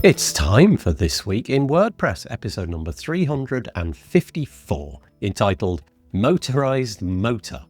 It's time for This Week in WordPress, episode number 354, entitled Motorised Motor.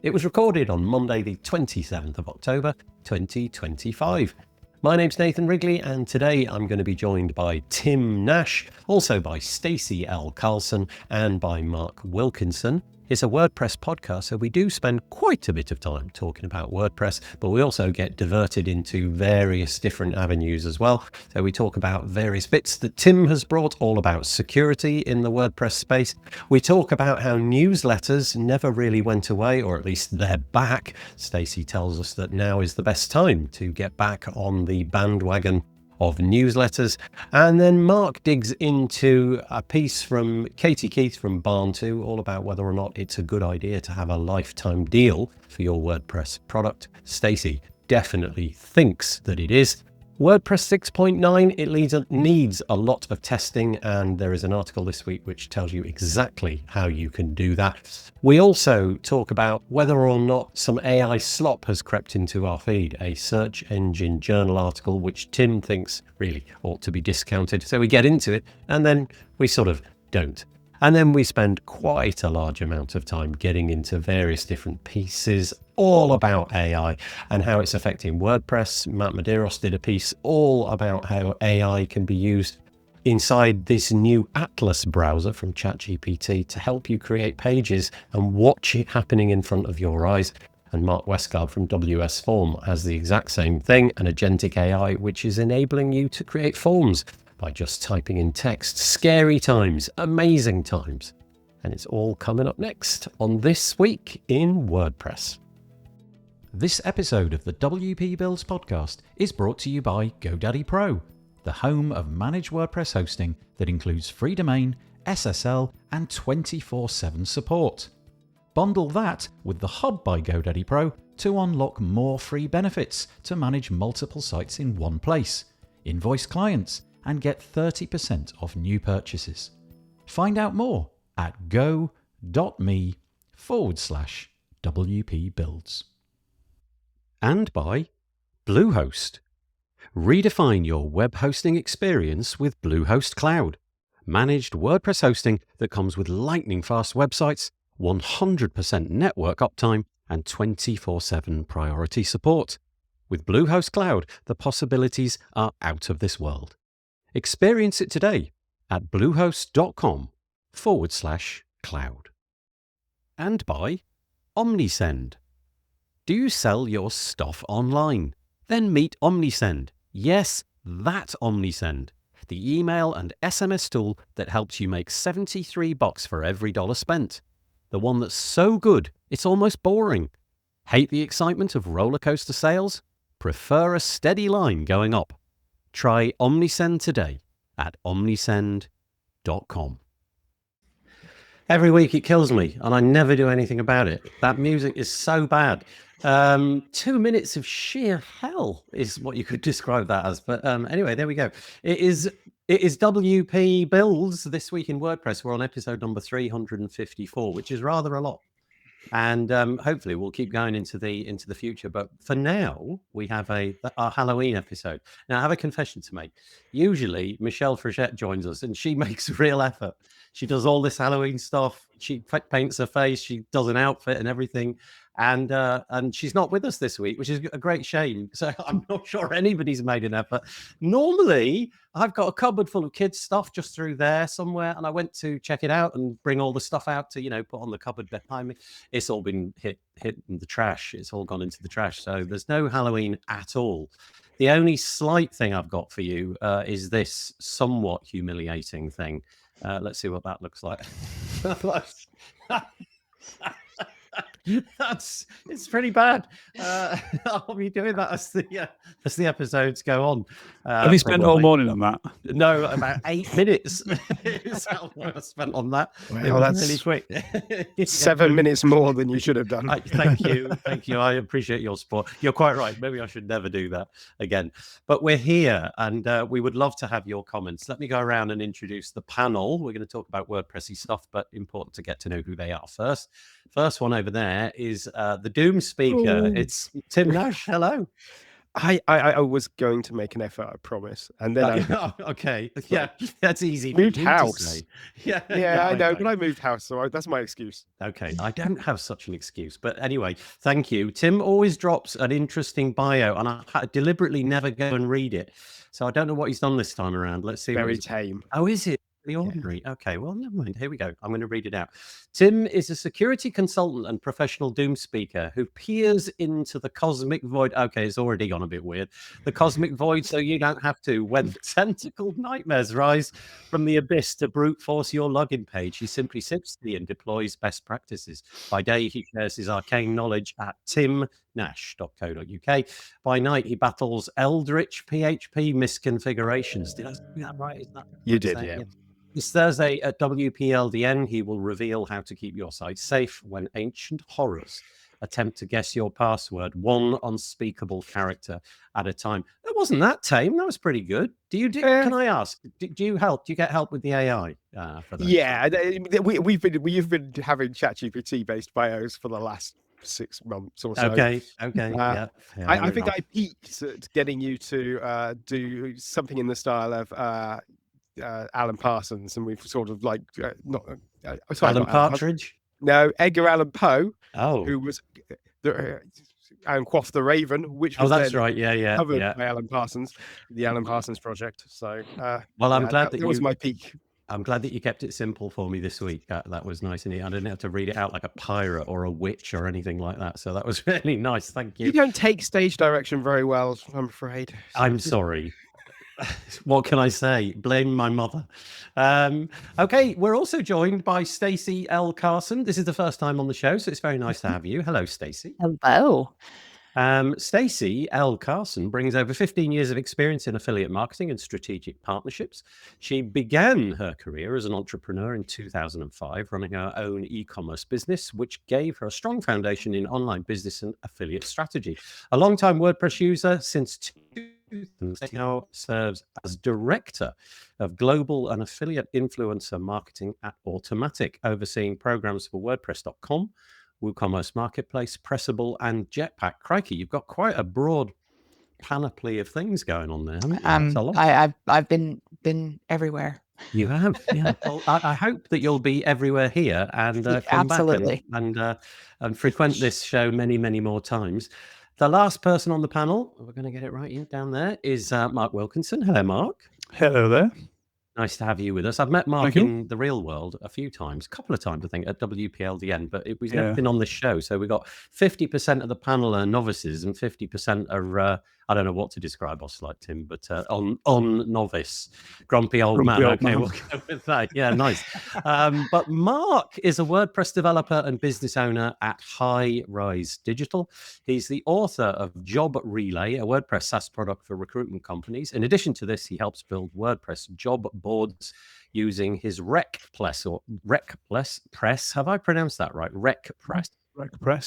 It was recorded on Monday, the 27th of October, 2025. My name's Nathan Wrigley, and today I'm going to be joined by Tim Nash, also by Stacy L. Carson, and by Mark Wilkinson. It's a WordPress podcast, so we do spend quite a bit of time talking about WordPress, but we also get diverted into various different avenues as well. So we talk about various bits that Tim has brought, all about security in the WordPress space. We talk about how newsletters never really went away, or at least they're back. Stacy tells us that now is the best time to get back on the bandwagon of newsletters. And then Mark digs into a piece from Katie Keith from Barn2, all about whether or not it's a good idea to have a lifetime deal for your WordPress product. Stacy definitely thinks that it is. WordPress 6.9, it needs a lot of testing, and there is an article this week which tells you exactly how you can do that. We also talk about whether or not some AI slop has crept into our feed, a search engine journal article which Tim thinks really ought to be discounted. So we get into it, and then we sort of don't. And then we spend quite a large amount of time getting into various different pieces all about AI and how it's affecting WordPress. Matt Medeiros did a piece all about how AI can be used inside this new Atlas browser from ChatGPT to help you create pages and watch it happening in front of your eyes. And Mark Westgard from WS Form has the exact same thing, an agentic AI, which is enabling you to create forms by just typing in text. Scary times, amazing times. And it's all coming up next on This Week in WordPress. This episode of the WP Builds podcast is brought to you by GoDaddy Pro, the home of managed WordPress hosting that includes free domain, SSL, and 24/7 support. Bundle that with the Hub by GoDaddy Pro to unlock more free benefits to manage multiple sites in one place, invoice clients, and get 30% off new purchases. Find out more at go.me/WP Builds. And by Bluehost. Redefine your web hosting experience with Bluehost Cloud. Managed WordPress hosting that comes with lightning-fast websites, 100% network uptime, and 24/7 priority support. With Bluehost Cloud, the possibilities are out of this world. Experience it today at bluehost.com/cloud. And by Omnisend. Do you sell your stuff online? Then meet Omnisend. Yes, that Omnisend. The email and SMS tool that helps you make $73 for every dollar spent. The one that's so good, it's almost boring. Hate the excitement of roller coaster sales? Prefer a steady line going up? Try Omnisend today at omnisend.com. Every week it kills me, and I never do anything about it. That music is so bad. 2 minutes of sheer hell is what you could describe that as. But anyway, there we go. It is WP Builds This Week in WordPress. We're on episode number 354, which is rather a lot. And hopefully we'll keep going into the future. But for now, we have our Halloween episode. Now, I have a confession to make. Usually, Michelle Frechette joins us, and she makes a real effort. She does all this Halloween stuff. She paints her face. She does an outfit and everything. And she's not with us this week, which is a great shame. So I'm not sure anybody's made an effort. Normally, I've got a cupboard full of kids' stuff just through there somewhere, and I went to check it out and bring all the stuff out to, put on the cupboard behind me. It's all been hit in the trash. It's all gone into the trash. So there's no Halloween at all. The only slight thing I've got for you is this somewhat humiliating thing. Let's see what that looks like. It's pretty bad. I'll be doing that as the episodes go on. Have you spent all morning on that? No, about 8 minutes is how long I spent on that. Well, that's really quick. 7 minutes more than you should have done. Thank you. I appreciate your support. You're quite right. Maybe I should never do that again. But we're here, and we would love to have your comments. Let me go around and introduce the panel. We're going to talk about WordPressy stuff, but important to get to know who they are first. First one over there is the Doom speaker. Ooh. It's Tim Nash. Hello. I was going to make an effort, I promise. And then I Okay. Yeah, that's easy. moved for you house. To say. Yeah, Yeah, I know, but I moved house, so that's my excuse. Okay, I don't have such an excuse, but anyway, thank you. Tim always drops an interesting bio, and I deliberately never go and read it, so I don't know what he's done this time around. Let's see. Very tame. Oh, is it? The ordinary. Yeah. Okay, well, never mind. Here we go. I'm going to read it out. Tim is a security consultant and professional doom speaker who peers into the cosmic void. Okay, it's already gone a bit weird. The cosmic void, so you don't have to. When tentacled nightmares rise from the abyss to brute force your login page, he simply sits and deploys best practices. By day, he shares his arcane knowledge at timnash.co.uk. By night, he battles eldritch PHP misconfigurations. Did I say that right? Is that you did, yeah. This Thursday at WPLDN, he will reveal how to keep your site safe when ancient horrors attempt to guess your password, one unspeakable character at a time. That wasn't that tame. That was pretty good. Can I ask? Do you help? Do you get help with the AI for that? Yeah, we've been having ChatGPT based bios for the last 6 months or so. Okay. Yeah. I think I peaked at getting you to do something in the style of Alan Parsons, and we've sort of like Alan Partridge. No, Edgar Allan Poe. Oh, who was and Quoth the Raven, which was that's right. Yeah. covered by Alan Parsons, the Alan Parsons project. So, well, I'm glad that was my peak. I'm glad that you kept it simple for me this week. That was nice and neat. I didn't have to read it out like a pirate or a witch or anything like that. So that was really nice. Thank you. You don't take stage direction very well, I'm afraid. I'm sorry. What can I say? Blame my mother. Okay, we're also joined by Stacy L. Carson. This is the first time on the show, so it's very nice to have you. Hello, Stacy. Hello. Stacy L. Carson brings over 15 years of experience in affiliate marketing and strategic partnerships. She began her career as an entrepreneur in 2005, running her own e-commerce business, which gave her a strong foundation in online business and affiliate strategy. A long-time WordPress user since 2000, now serves as director of global and affiliate influencer marketing at Automatic, overseeing programs for WordPress.com, WooCommerce Marketplace, Pressable, and Jetpack. Crikey, you've got quite a broad panoply of things going on there, haven't you? I've been everywhere. You have, yeah. Well, I hope that you'll be everywhere here and come Absolutely. back and frequent this show many, many more times. The last person on the panel, we're going to get it right down there, is Mark Wilkinson. Hello, Mark. Hello there. Nice to have you with us. I've met Mark in the real world a few times, a couple of times, I think, at WPLDN, but we've never been on this show. So we've got 50% of the panel are novices and 50% are, I don't know what to describe us like, Tim, but on novice, grumpy old man. Okay, we'll go with that. Yeah, nice. But Mark is a WordPress developer and business owner at High Rise Digital. He's the author of Job Relay, a WordPress SaaS product for recruitment companies. In addition to this, he helps build WordPress job boards using his RecPress. Have I pronounced that right? RecPress,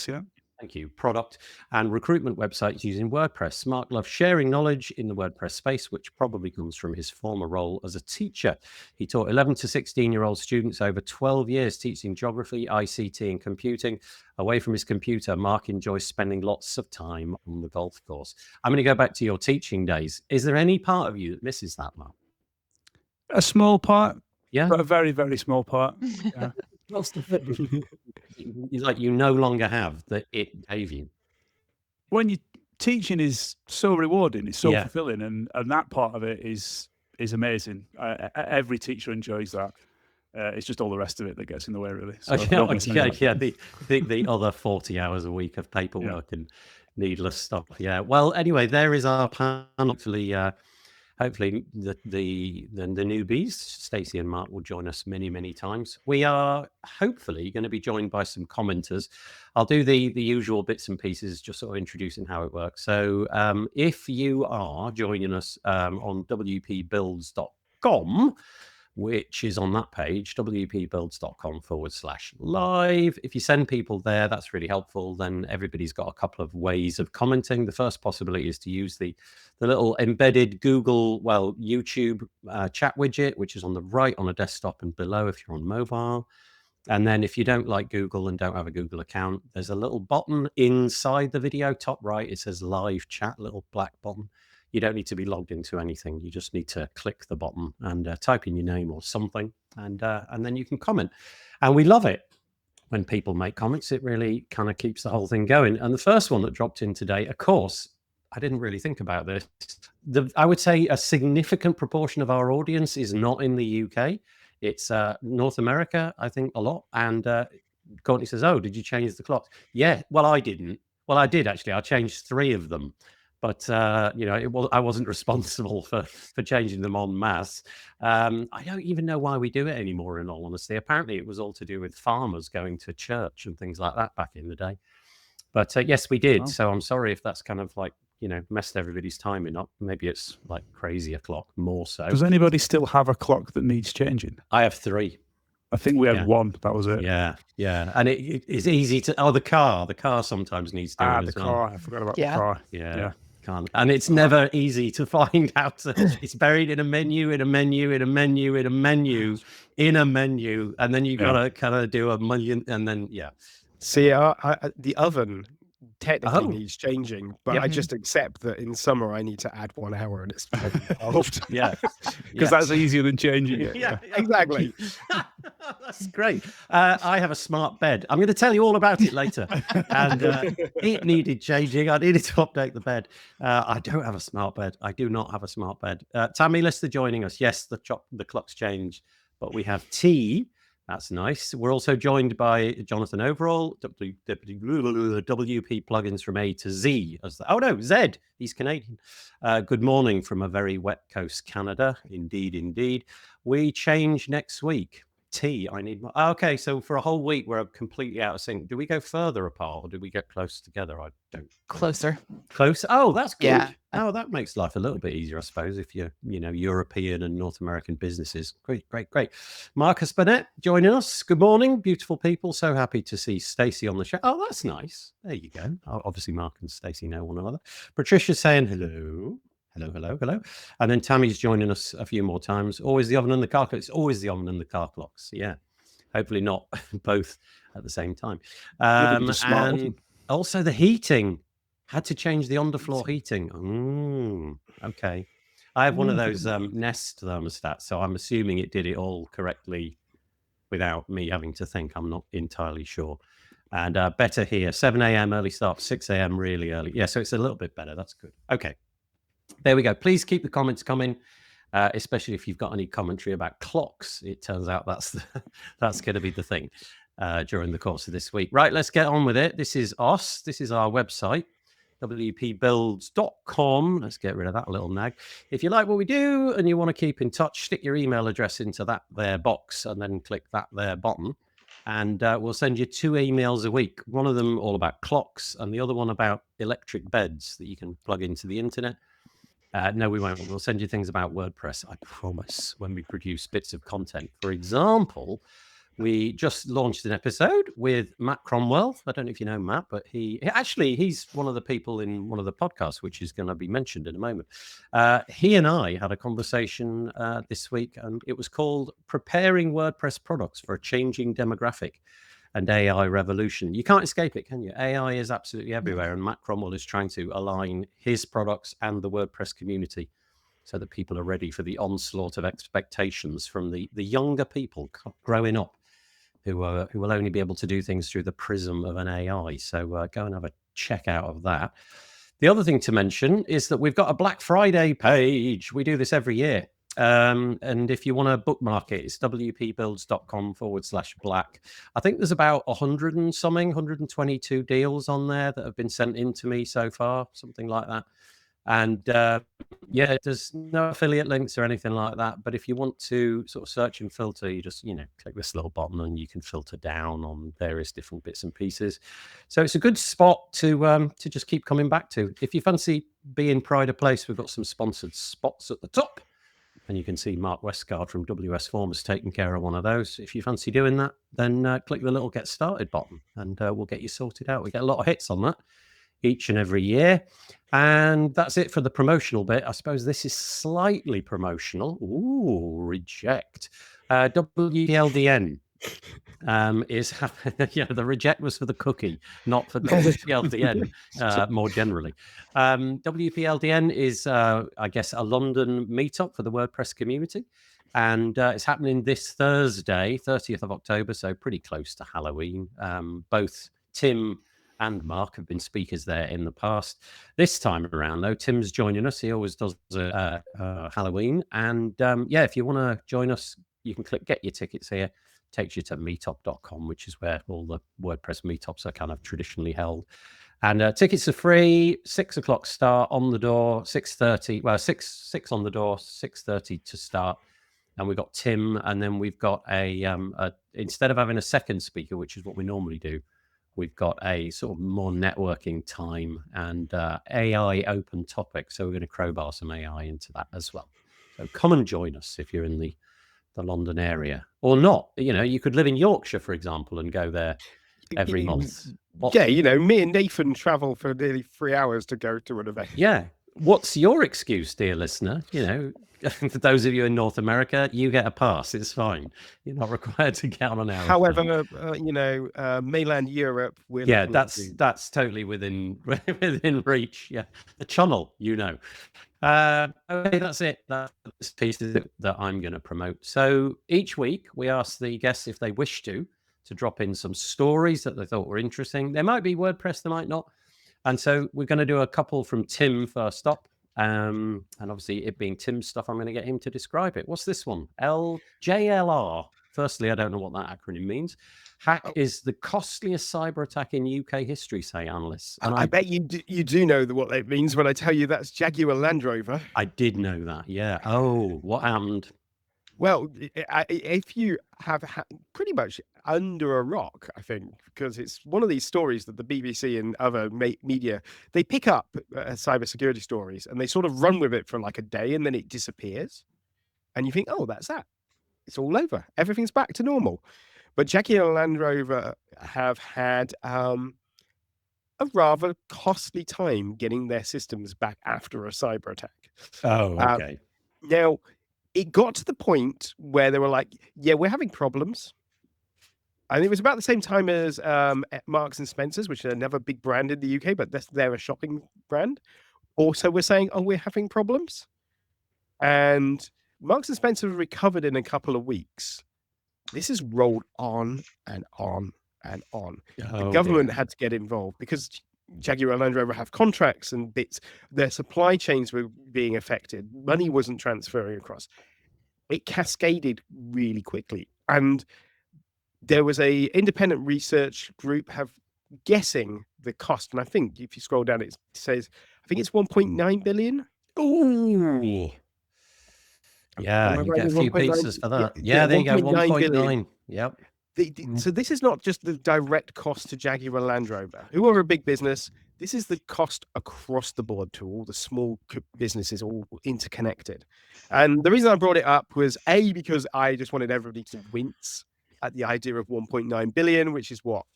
yeah. Thank you. Product and recruitment websites using WordPress. Mark loves sharing knowledge in the WordPress space, which probably comes from his former role as a teacher. He taught 11 to 16-year-old students over 12 years, teaching geography, ICT, and computing. Away from his computer, Mark enjoys spending lots of time on the golf course. I'm going to go back to your teaching days. Is there any part of you that misses that, Mark? A small part, yeah, but a very, very small part. Yeah. Like you no longer have that it gave you. When you teaching is so rewarding, it's so fulfilling, and that part of it is amazing. Every teacher enjoys that. It's just all the rest of it that gets in the way, really. So the other 40 hours a week of paperwork and needless stuff. Yeah. Well, anyway, there is our panel. Hopefully the newbies, Stacy and Mark, will join us many, many times. We are hopefully going to be joined by some commenters. I'll do the usual bits and pieces, just sort of introducing how it works. So if you are joining us on wpbuilds.com, which is on that page, wpbuilds.com/live. If you send people there, that's really helpful. Then everybody's got a couple of ways of commenting. The first possibility is to use the little embedded YouTube chat widget, which is on the right on a desktop and below if you're on mobile. And then if you don't like Google and don't have a Google account, there's a little button inside the video, top right. It says live chat, little black button. You don't need to be logged into anything. You just need to click the button and type in your name or something, and then you can comment. And we love it when people make comments. It really kind of keeps the whole thing going. And the first one that dropped in today, of course, I didn't really think about this. I would say a significant proportion of our audience is not in the UK. It's North America, I think, a lot. And Courtney says, "Oh, did you change the clocks?" Yeah, well, I didn't. Well, I did actually. I changed 3 of them, but I wasn't responsible for changing them en masse. I don't even know why we do it anymore, in all honesty. Apparently, it was all to do with farmers going to church and things like that back in the day. But yes, we did. Wow. So I'm sorry if that's kind of like, messed everybody's timing up. Maybe it's like crazy o'clock, more so. Does anybody still have a clock that needs changing? I have 3. I think we had 1. That was it. Yeah. And it's easy to. Oh, the car sometimes needs doing as the well. car. I forgot about the car. Yeah. Can't. And it's never easy to find out. It's buried in a menu, in a menu, in a menu, in a menu, in a menu, and then you've got to kind of do a million, and then See, the oven technically needs changing, but I just accept that in summer I need to add 1 hour and it's involved. Because that's easier than changing it. Yeah, exactly. That's great. I have a smart bed. I'm going to tell you all about it later. And it needed changing. I needed to update the bed. I don't have a smart bed. I do not have a smart bed. Tammy Lister joining us. Yes, the clock's changed, but we have tea. That's nice. We're also joined by Jonathan Overall, WP plugins from A to Z. Z. He's Canadian. Good morning from a very wet coast, Canada. Indeed. We change next week. Tea, I need more. Okay, so for a whole week, we're completely out of sync. Do we go further apart or do we get close together? I don't. Closer. Close? Oh, that's good. Yeah. Oh, that makes life a little bit easier, I suppose, if you're, European and North American businesses. Great. Marcus Burnett joining us. Good morning, beautiful people. So happy to see Stacy on the show. Oh, that's nice. There you go. Obviously, Mark and Stacy know one another. Patricia saying hello. Hello. And then Tammy's joining us a few more times. Always the oven and the car clocks. It's always the oven and the car clocks. Yeah. Hopefully not both at the same time. And also the heating. Had to change the underfloor heating. Okay. I have one of those Nest thermostats, so I'm assuming it did it all correctly without me having to think. I'm not entirely sure. And better here. 7 a.m. early start, 6 a.m. really early. Yeah, so it's a little bit better. That's good. Okay. There we go. Please keep the comments coming, especially if you've got any commentary about clocks. It turns out that's going to be the thing during the course of this week. Right, let's get on with it. This is us. This is our website, wpbuilds.com. Let's get rid of that little nag. If you like what we do and you want to keep in touch, stick your email address into that there box and then click that there button. And we'll send you 2 emails a week. One of them all about clocks and the other one about electric beds that you can plug into the internet. No, we won't. We'll send you things about WordPress, I promise, when we produce bits of content. For example, we just launched an episode with Matt Cromwell. I don't know if you know Matt, but he's one of the people in one of the podcasts, which is going to be mentioned in a moment. He and I had a conversation this week, and it was called Preparing WordPress Products for a Changing Demographic and AI Revolution. You can't escape it, can you? AI is absolutely everywhere, and Matt Cromwell is trying to align his products and the WordPress community so that people are ready for the onslaught of expectations from the younger people growing up who will only be able to do things through the prism of an AI. So go and have a check out of that. The other thing to mention is that we've got a Black Friday page. We do this every year. And if you want to bookmark it, it's wpbuilds.com/black. I think there's about 122 deals on there that have been sent in to me so far, something like that. And there's no affiliate links or anything like that. But if you want to sort of search and filter, you just, click this little button and you can filter down on various different bits and pieces. So it's a good spot to just keep coming back to. If you fancy being pride of place, we've got some sponsored spots at the top. And you can see Mark Westgard from WS Form has taken care of one of those. If you fancy doing that, then click the little Get Started button and we'll get you sorted out. We get a lot of hits on that each and every year. And that's it for the promotional bit. I suppose this is slightly promotional. Ooh, reject. WPLDN. is the reject was for the cookie, not for WPLDN more generally. WPLDN is, I guess, a London meetup for the WordPress community. And it's happening this Thursday, 30th of October, so pretty close to Halloween. Both Tim and Mark have been speakers there in the past. This time around, though, Tim's joining us. He always does Halloween. And if you want to join us, you can click Get Your Tickets here. Takes you to meetup.com, which is where all the WordPress meetups are kind of traditionally held. And tickets are free, 6 o'clock start, on the door, 6:30. Well, 6 on the door, 6:30 to start. And we've got Tim, and then we've got instead of having a second speaker, which is what we normally do, we've got a sort of more networking time and AI open topic. So we're going to crowbar some AI into that as well. So come and join us if you're in the London area, or not. You could live in Yorkshire, for example, and go there every month. Yeah, me and Nathan travel for nearly 3 hours to go to an event. Yeah. What's your excuse, dear listener? For those of you in North America, you get a pass. It's fine. You're not required to get on an hour. However, mainland Europe, that's totally within reach. Yeah, the channel, Okay, that's it. That's the piece that I'm going to promote. So each week we ask the guests if they wish to drop in some stories that they thought were interesting. There might be WordPress, there might not. And so we're going to do a couple from Tim first up. And obviously it being Tim's stuff, I'm going to get him to describe it. What's this one? JLR. Firstly, I don't know what that acronym means. Hack is the costliest cyber attack in UK history, say analysts. And I bet you do know what that means when I tell you that's Jaguar Land Rover. I did know that, yeah. Oh, what happened? Well, if you have pretty much under a rock, I think, because it's one of these stories that the BBC and other media, they pick up cybersecurity stories and they sort of run with it for like a day and then it disappears. And you think, oh, that's that. It's all over. Everything's back to normal. But Jaguar Land Rover have had a rather costly time getting their systems back after a cyber attack. Oh, okay. Now, it got to the point where they were like, yeah, we're having problems. And it was about the same time as Marks and Spencer's, which are another big brand in the UK, but they're a shopping brand. Also, we're saying, oh, we're having problems. And Marks and Spencer recovered in a couple of weeks. This has rolled on and on and on. The government had to get involved because Jaguar Land Rover have contracts and bits. Their supply chains were being affected. Money wasn't transferring across. It cascaded really quickly. And there was a independent research group guessing the cost. And I think if you scroll down, it says, I think it's 1.9 billion. Ooh. Yeah, you get a few pieces for that. Yeah, there you go, 1.9. Yep. So this is not just the direct cost to Jaguar Land Rover, who are a big business. This is the cost across the board to all the small businesses, all interconnected. And the reason I brought it up was because I just wanted everybody to wince at the idea of 1.9 billion, which is what,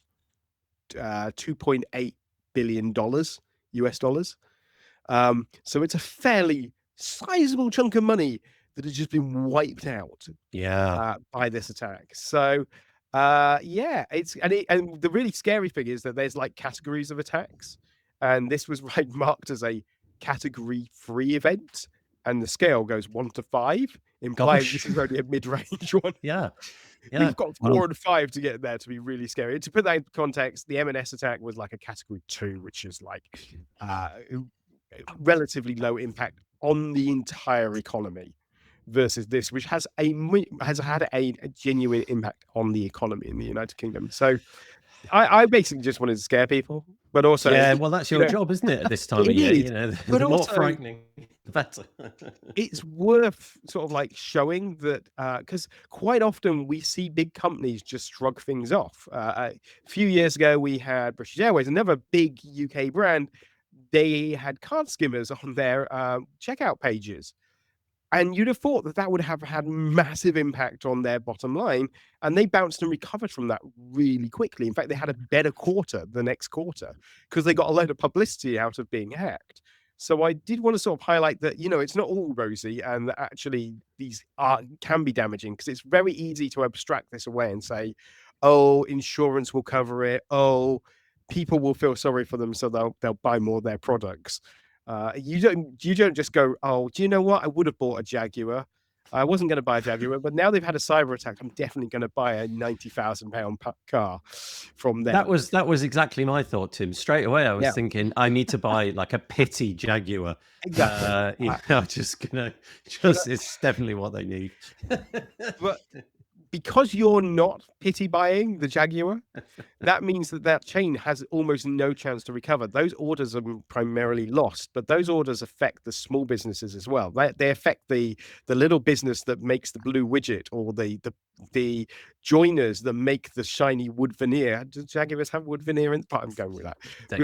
$2.8 billion US dollars. So it's a fairly sizable chunk of money that has just been wiped out by this attack. So and the really scary thing is that there's like categories of attacks, and this was marked as a category 3 event, and the scale goes 1 to 5, implying this is only a mid-range one. Yeah. We've got 4 and 5 to get there to be really scary. And to put that in context, the M&S attack was like a category 2, which is like relatively low impact on the entire economy, versus this, which has had a genuine impact on the economy in the United Kingdom. So I basically just wanted to scare people, but also well, that's your job, isn't it? At this time of year, but the more frightening, the better. It's worth sort of like showing that because quite often we see big companies just shrug things off. A few years ago, we had British Airways, another big UK brand. They had card skimmers on their checkout pages. And you'd have thought that would have had massive impact on their bottom line. And they bounced and recovered from that really quickly. In fact, they had a better quarter the next quarter because they got a load of publicity out of being hacked. So I did want to sort of highlight that, it's not all rosy, and that actually these can be damaging, because it's very easy to abstract this away and say, oh, insurance will cover it. Oh, people will feel sorry for them, so they'll buy more of their products. You don't just go, oh, do you know what? I would have bought a Jaguar. I wasn't going to buy a Jaguar, but now they've had a cyber attack, I'm definitely going to buy a £90,000 car from them. That was exactly my thought, Tim. Straight away, I was thinking I need to buy like a pity Jaguar. Exactly. It's definitely what they need. But because you're not pity buying the Jaguar, that means that chain has almost no chance to recover. Those orders are primarily lost, but those orders affect the small businesses as well. They affect the little business that makes the blue widget, or the joiners that make the shiny wood veneer. Do Jaguars have wood veneer in? I'm going with that.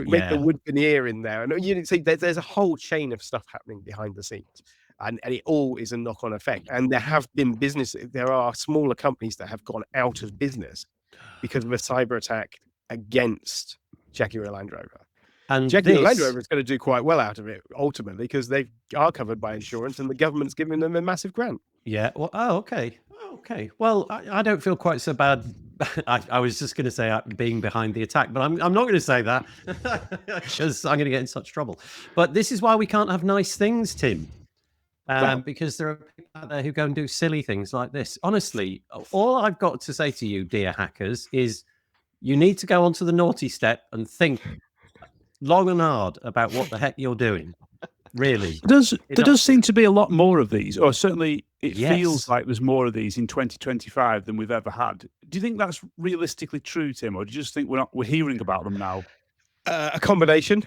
Make the wood veneer in there, and you see there's a whole chain of stuff happening behind the scenes. And it all is a knock-on effect. And there are smaller companies that have gone out of business because of a cyber attack against Jaguar Land Rover. And Jaguar Land Rover is going to do quite well out of it, ultimately, because they are covered by insurance and the government's giving them a massive grant. Yeah. Well, okay. Well, I don't feel quite so bad. I was just going to say being behind the attack, but I'm not going to say that because I'm going to get in such trouble. But this is why we can't have nice things, Tim. Because there are people out there who go and do silly things like this. Honestly, all I've got to say to you, dear hackers, is you need to go onto the naughty step and think long and hard about what the heck you're doing. Really. There does seem to be a lot more of these, or certainly it feels like there's more of these in 2025 than we've ever had. Do you think that's realistically true, Tim, or do you just think we're hearing about them now? A combination.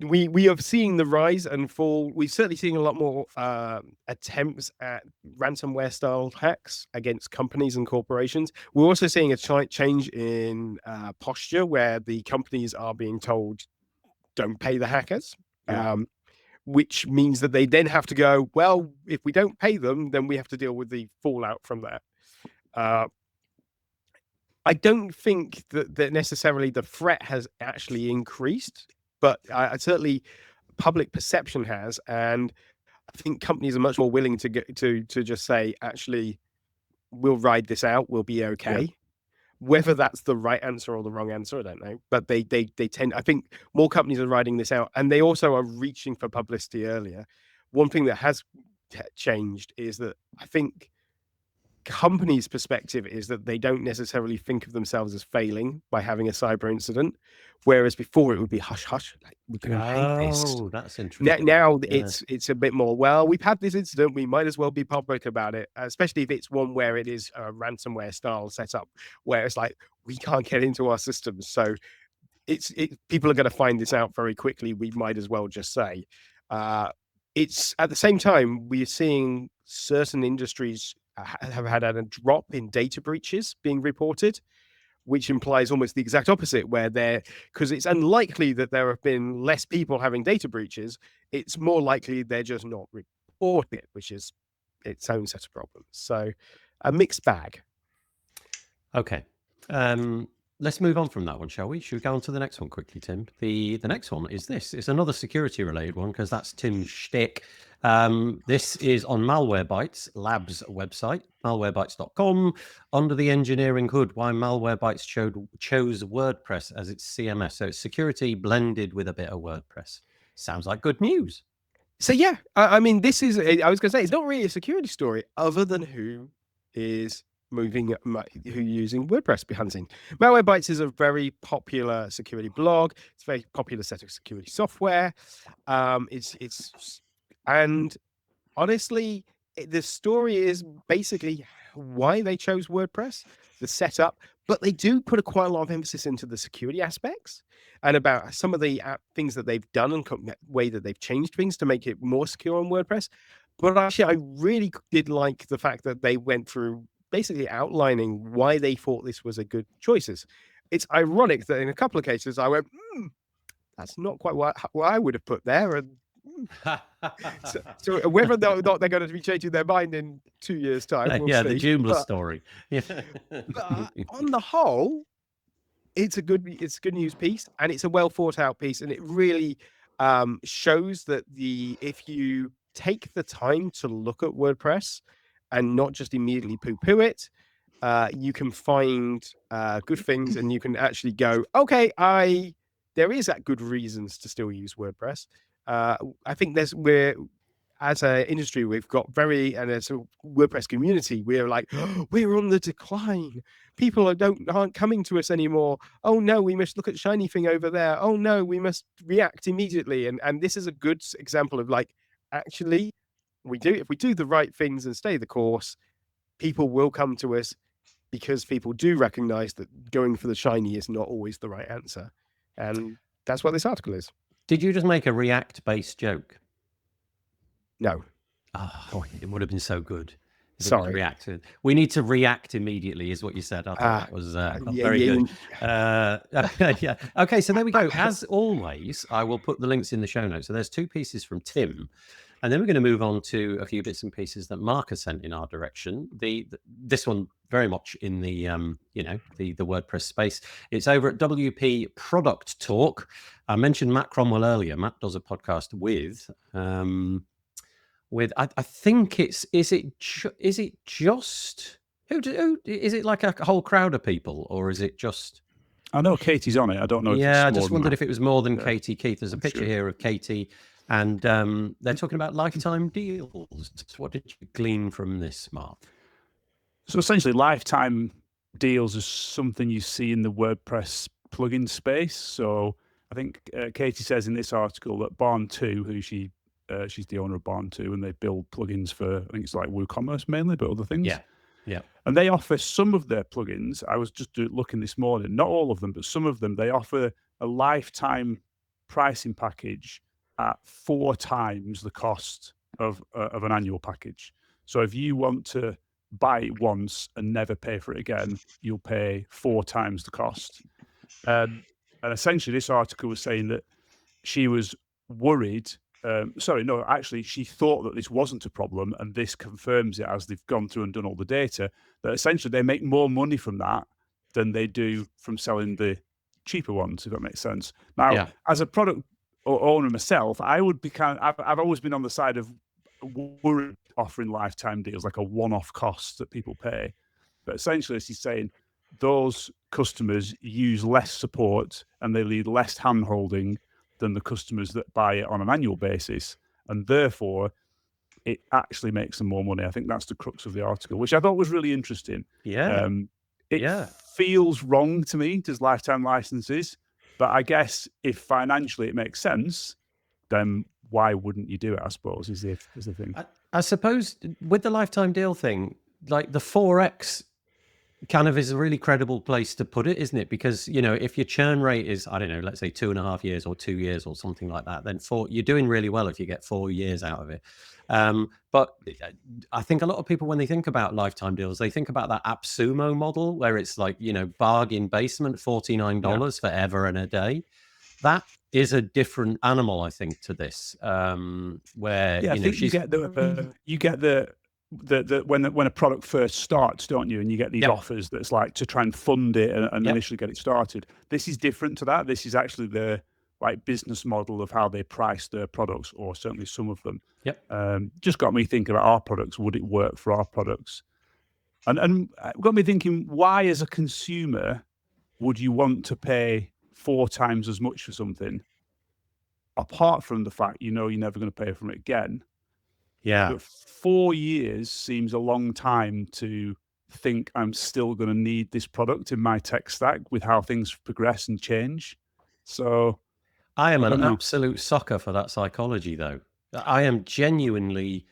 We are seeing the rise and fall. We're certainly seeing a lot more attempts at ransomware style hacks against companies and corporations. We're also seeing a change in posture, where the companies are being told, don't pay the hackers, which means that they then have to go, well, if we don't pay them, then we have to deal with the fallout from that. I don't think that necessarily the threat has actually increased, but I certainly public perception has, and I think companies are much more willing to get to just say, actually, we'll ride this out, we'll be okay. Yeah. Whether that's the right answer or the wrong answer, I don't know. But they tend, I think more companies are riding this out, and they also are reaching for publicity earlier. One thing that has changed is that I think companies' perspective is that they don't necessarily think of themselves as failing by having a cyber incident, whereas before it would be hush hush, like we can hate this. Oh, that's interesting. Now it's a bit more, well, we've had this incident, we might as well be public about it, especially if it's one where it is a ransomware style setup, where it's like we can't get into our systems, so people are going to find this out very quickly. We might as well just say. It's at the same time we're seeing certain industries have had a drop in data breaches being reported, which implies almost the exact opposite, where because it's unlikely that there have been less people having data breaches. It's more likely they're just not reporting it, which is its own set of problems. So a mixed bag. Okay. Let's move on from that one, shall we? Should we go on to the next one quickly, Tim? The next one is this. It's another security-related one, because that's Tim's shtick. This is on Malwarebytes Labs website, malwarebytes.com. Under the engineering hood, why Malwarebytes chose WordPress as its CMS. So it's security blended with a bit of WordPress. Sounds like good news. So yeah, I mean, this is, I was going to say, it's not really a security story, other than who is using WordPress behind the scenes. Malwarebytes is a very popular security blog. It's a very popular set of security software. And honestly, the story is basically why they chose WordPress, the setup, but they do put quite a lot of emphasis into the security aspects and about some of the things that they've done and the way that they've changed things to make it more secure on WordPress. But actually, I really did like the fact that they went through basically outlining why they thought this was a good choices. It's ironic that in a couple of cases I went, that's not quite what I would have put there. And so whether or not they're going to be changing their mind in 2 years' time, we'll see. The Joomla story. On the whole, it's a good news piece, and it's a well thought out piece, and it really, shows that if you take the time to look at WordPress and not just immediately poo-poo it, you can find good things, and you can actually go, okay, there is that good reasons to still use WordPress. I think as an industry, we've got and as a WordPress community, we're like, oh, we're on the decline. People aren't coming to us anymore. Oh no, we must look at shiny thing over there. Oh no, we must react immediately. And this is a good example of like, actually, if we do the right things and stay the course, people will come to us, because people do recognize that going for the shiny is not always the right answer. And that's what this article is. Did you just make a React-based joke? No. Oh, it would have been so good. Sorry. We need to react immediately, is what you said. I thought that was very good. Yeah. Okay, so there we go. As always, I will put the links in the show notes. So there's 2 pieces from Tim, and then we're going to move on to a few bits and pieces that Mark has sent in our direction. This one very much in the the WordPress space. It's over at WP Product Talk. I mentioned Matt Cromwell earlier. Matt does a podcast with I think is it just who is it, like a whole crowd of people, or is it just? I know Katie's on it. I don't know. Yeah, if I just wondered if it was more than Katie Keith. There's a picture here of Katie, and they're talking about lifetime deals. What did you glean from this, Mark? So essentially, lifetime deals is something you see in the WordPress plugin space. So I think Katie says in this article that Barn2, who she's the owner of Barn2, and they build plugins for, I think it's like WooCommerce mainly, but other things. Yeah. And they offer some of their plugins. I was just looking this morning, not all of them, but some of them, they offer a lifetime pricing package at 4 times the cost of an annual package. So if you want to buy it once and never pay for it again, you'll pay 4 times the cost. And essentially, this article was saying that she was worried. She thought that this wasn't a problem, and this confirms it as they've gone through and done all the data, that essentially they make more money from that than they do from selling the cheaper ones, if that makes sense. Now, as a product owner myself, I would be I've always been on the side of offering lifetime deals, like a one-off cost that people pay. But essentially, as he's saying, those customers use less support and they need less hand-holding than the customers that buy it on an annual basis, and therefore it actually makes them more money. I think that's the crux of the article, which I thought was really interesting. It feels wrong to me, does lifetime licenses, but I guess if financially it makes sense, then why wouldn't you do it, I suppose, is the thing. I suppose with the lifetime deal thing, like the 4x kind of is a really credible place to put it, isn't it? Because, if your churn rate is, I don't know, let's say 2.5 years or 2 years or something like that, then you're doing really well if you get 4 years out of it. But I think a lot of people, when they think about lifetime deals, they think about that AppSumo model where it's like, bargain basement, $49 forever and a day. That is a different animal, I think, to this, where I think you get the when a product first starts, don't you? And you get these offers that's like to try and fund it and initially get it started. This is different to that. This is actually the business model of how they price their products, or certainly some of them. Just got me thinking about our products. Would it work for our products? And got me thinking, why as a consumer would you want to pay 4 times as much for something, apart from the fact you're never going to pay for it again? But 4 years seems a long time to think I'm still going to need this product in my tech stack with how things progress and change. So I am an absolute sucker for that psychology, though. I am genuinely,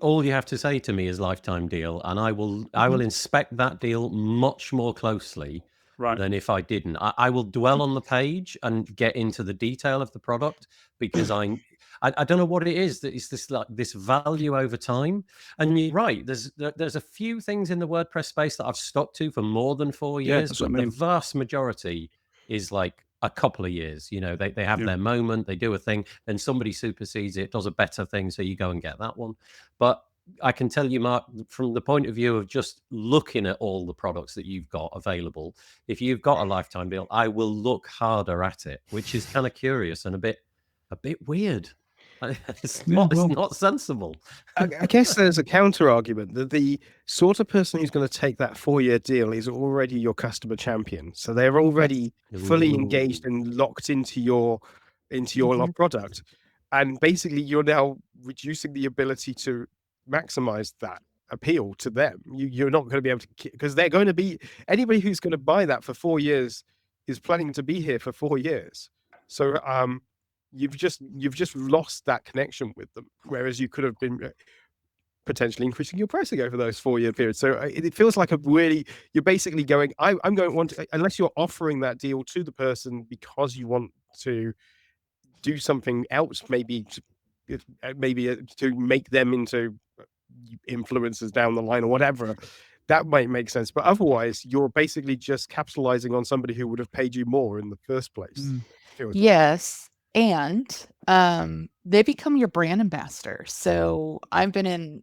all you have to say to me is lifetime deal, and I will inspect that deal much more closely than if I didn't. I will dwell on the page and get into the detail of the product, because I don't know what it is that is this value over time. And you're right, there's a few things in the WordPress space that I've stuck to for more than 4 years, but the vast majority is like a couple of years. They have their moment, they do a thing, then somebody supersedes it, does a better thing, so you go and get that one. But I can tell you, Mark, from the point of view of just looking at all the products that you've got available, if you've got a lifetime deal, I will look harder at it, which is kind of curious and a bit a bit weird. It's Yeah, not sensible. I guess there's a counter argument that the sort of person who's going to take that 4-year deal is already your customer champion. So they're already fully engaged and locked into your product. And basically you're now reducing the ability to maximize that appeal to them. You're not going to be able to, because they're going to be, anybody who's going to buy that for 4 years is planning to be here for 4 years. So you've just lost that connection with them, whereas you could have been potentially increasing your pricing over those 4-year periods. So it feels like you're basically going, I'm going to want to, unless you're offering that deal to the person because you want to do something else, maybe to make them into influencers down the line or whatever, that might make sense. But otherwise, you're basically just capitalizing on somebody who would have paid you more in the first place. Yes. And they become your brand ambassador. So I've been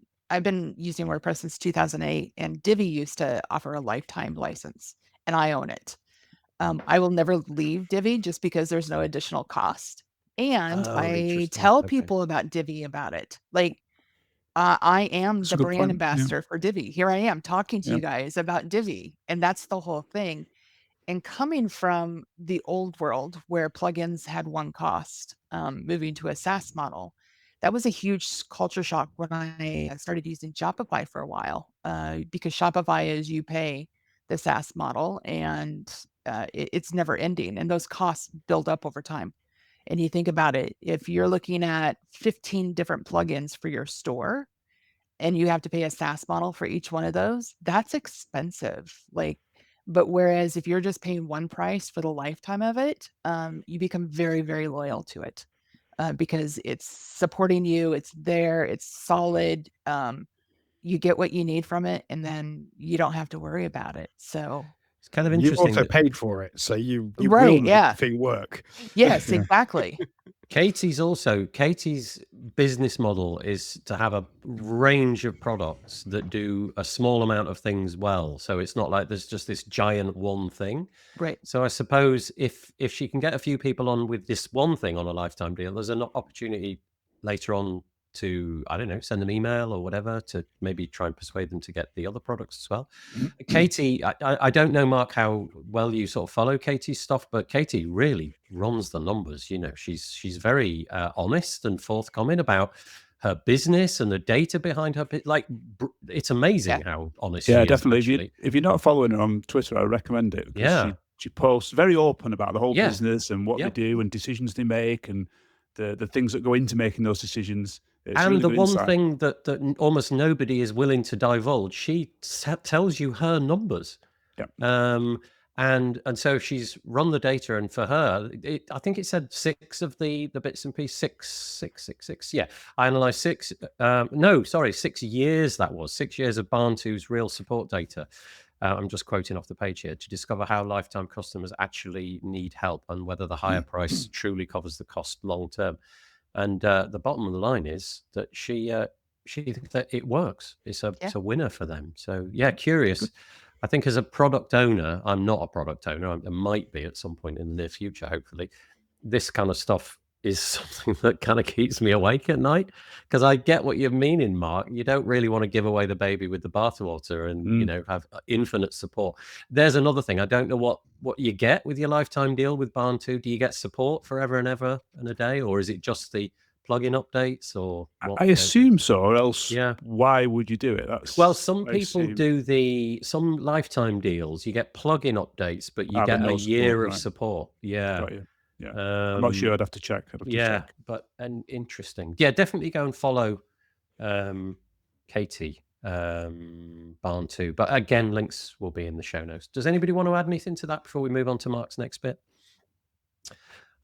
using WordPress since 2008, and Divi used to offer a lifetime license, and I own it. I will never leave Divi just because there's no additional cost. And I tell people about Divi about it. Like, I am the brand ambassador for Divi. Here I am talking to you guys about Divi, and that's the whole thing. And coming from the old world where plugins had one cost, moving to a SaaS model, that was a huge culture shock when I started using Shopify for a while, because Shopify is you pay the SaaS model, and it's never ending, and those costs build up over time. And you think about it, if you're looking at 15 different plugins for your store and you have to pay a SaaS model for each one of those, that's expensive. But whereas if you're just paying one price for the lifetime of it, you become very, very loyal to it, because it's supporting you, it's there, it's solid. You get what you need from it, and then you don't have to worry about it. So it's kind of interesting. You've also paid for it, so you right, will make the thing work. Yes, exactly. Katie's business model is to have a range of products that do a small amount of things well. So it's not like there's just this giant one thing. Right. So I suppose if she can get a few people on with this one thing on a lifetime deal, there's an opportunity later on to, I don't know, send them email or whatever to maybe try and persuade them to get the other products as well. Katie, I don't know, Mark, how well you sort of follow Katie's stuff, but Katie really runs the numbers. You know, she's very honest and forthcoming about her business and the data behind her. Like, it's amazing how honest she is. Yeah, definitely. If you're not following her on Twitter, I recommend it. Yeah. She posts very open about the whole business and what they do and decisions they make and the things that go into making those decisions. It's and really the good one insight. thing that almost nobody is willing to divulge, she tells you her numbers. Yeah. And so she's run the data, and for her, I think it said 6 of the bits and pieces, six. Yeah, I analysed 6. 6 years. That was 6 years of Barn2's real support data. I'm just quoting off the page here, to discover how lifetime customers actually need help and whether the higher price truly covers the cost long term. And the bottom of the line is that she thinks that it works. It's a winner for them. So yeah, curious. I think as a product owner, I'm not a product owner. I might be at some point in the near future, hopefully. This kind of stuff is something that kind of keeps me awake at night, because I get what you're meaning, Mark. You don't really want to give away the baby with the bathwater and have infinite support. There's another thing. I don't know what you get with your lifetime deal with Barn2. Do you get support forever and ever and a day, or is it just the plugin updates? Or what? I assume so, or else why would you do it? Some people do some lifetime deals. You get plugin updates, but you get a year of support. Yeah. Got you. Yeah, I'm not sure. I'd have to check. But interesting. Yeah, definitely go and follow Katie Barn2. But again, links will be in the show notes. Does anybody want to add anything to that before we move on to Mark's next bit?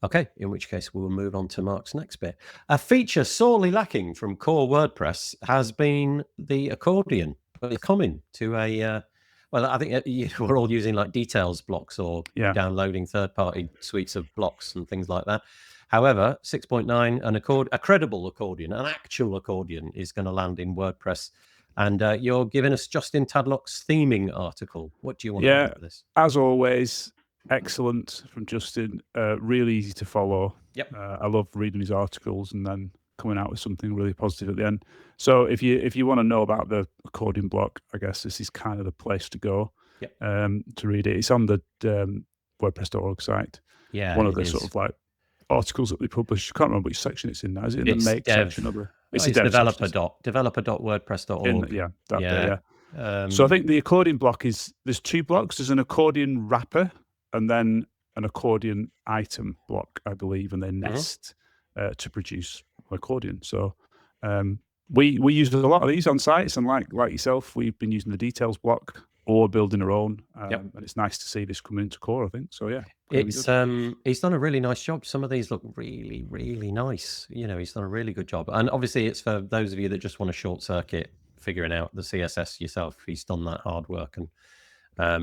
Okay, in which case we'll move on to Mark's next bit. A feature sorely lacking from core WordPress has been the accordion. It's coming to a well, I think we're all using like details blocks or downloading third-party suites of blocks and things like that. However, 6.9, a credible accordion, an actual accordion, is going to land in WordPress. And you're giving us Justin Tadlock's theming article. What do you want to do with this? As always, excellent from Justin. Really easy to follow. Yep. I love reading his articles and then coming out with something really positive at the end. So if you want to know about the accordion block, I guess this is kind of the place to go. Yep. To read it. It's on the WordPress.org site. Yeah, one of it the is. sort of like articles that they publish. I can't remember which section it's in now. Is it in It's the make dev. section? It's the dev section. developer.wordpress.org. Yeah, that bit, so I think the accordion block there's two blocks. There's an accordion wrapper and then an accordion item block, I believe, and they nest to produce an accordion. So we use a lot of these on sites, and like yourself, we've been using the details block or building our own. And it's nice to see this come into core, I think. So yeah, it's he's done a really nice job. Some of these look really, really nice. He's done a really good job. And obviously it's for those of you that just want to short circuit figuring out the CSS yourself. He's done that hard work, and I